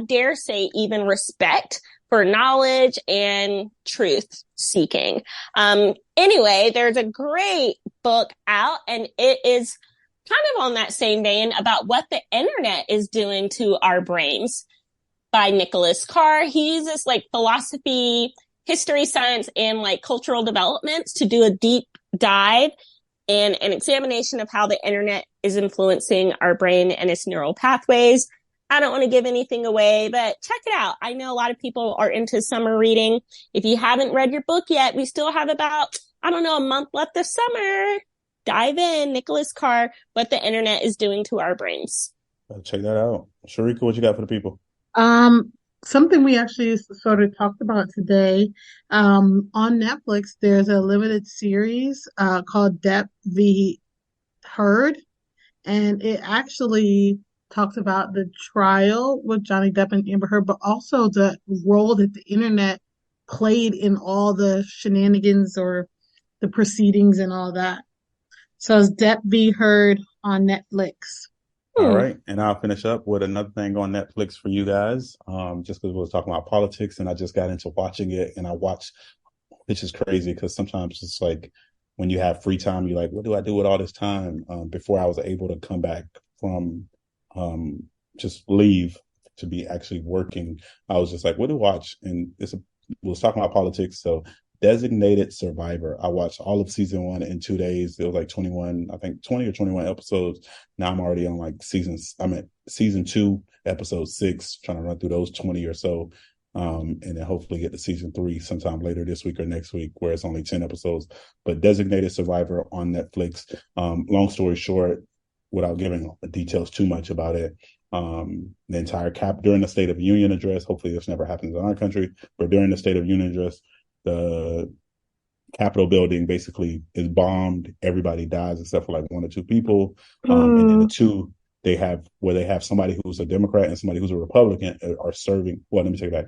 dare say even respect for knowledge and truth seeking. Anyway, there's a great book out, and it is kind of on that same vein about what the internet is doing to our brains, by Nicholas Carr. He uses philosophy, history, science, and cultural developments to do a deep dive and an examination of how the internet is influencing our brain and its neural pathways. I don't want to give anything away, but check it out. I know a lot of people are into summer reading. If you haven't read your book yet, we still have about, a month left this summer. Dive in, Nicholas Carr, what the internet is doing to our brains. Check that out. Sharika, what you got for the people? Something we actually sort of talked about today. On Netflix, there's a limited series called Depp v. Heard, and it actually talked about the trial with Johnny Depp and Amber Heard, but also the role that the internet played in all the shenanigans or the proceedings and all that. So it's Depp v. Heard on Netflix. All right. And I'll finish up with another thing on Netflix for you guys. Just because we was talking about politics and I just got into watching it and I watched, which is crazy because sometimes it's like when you have free time, you're like, what do I do with all this time? Before I was able to come back from just leave to be actually working, I was just like, what to watch? And we was talking about politics. So Designated Survivor. I watched all of season 1 in 2 days. It was like 21, I think 20 or 21 episodes. Now I'm already on I'm at season 2, episode 6, trying to run through those 20 or so. And then hopefully get to season 3 sometime later this week or next week, where it's only 10 episodes. But Designated Survivor on Netflix. Long story short, without giving details too much about it, the entire during the State of Union address, hopefully this never happens in our country, but during the State of Union address, the Capitol building basically is bombed. Everybody dies except for like 1 or 2 people. And then the two they have somebody who's a Democrat and somebody who's a Republican are serving. Well, let me take it back.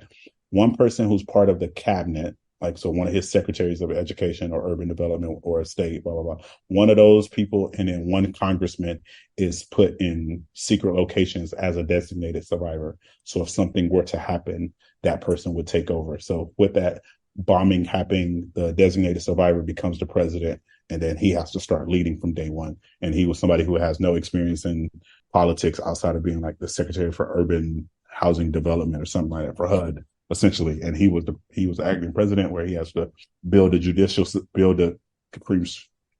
One person who's part of the cabinet, like, so one of his secretaries of education or urban development or state, blah, blah, blah. One of those people, and then one congressman is put in secret locations as a designated survivor. So if something were to happen, that person would take over. So with that bombing happening, the designated survivor becomes the president, and then he has to start leading from day one. And he was somebody who has no experience in politics outside of being like the secretary for urban housing development or something like that for HUD, essentially. And he was the acting president, where he has to build the Supreme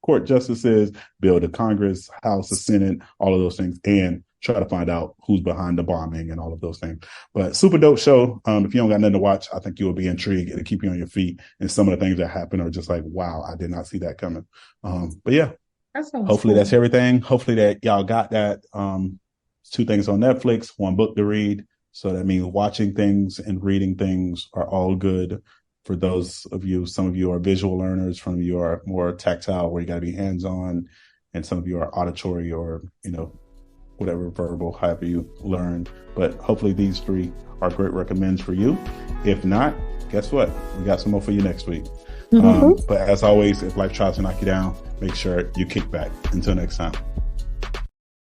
Court justices, build a Congress, House, the Senate, all of those things, and try to find out who's behind the bombing and all of those things. But super dope show. If you don't got nothing to watch, I think you will be intrigued. It'll keep you on your feet. And some of the things that happen are just like, wow, I did not see that coming. But yeah, hopefully that's everything. Hopefully that y'all got that. 2 things on Netflix, 1 book to read. So that means watching things and reading things are all good for those of you. Some of you are visual learners, some of you are more tactile, where you got to be hands-on, and some of you are auditory or, whatever verbal, however you learn. But hopefully these 3 are great recommends for you. If not, guess what? We got some more for you next week. But as always, if life tries to knock you down, make sure you kick back. Until next time.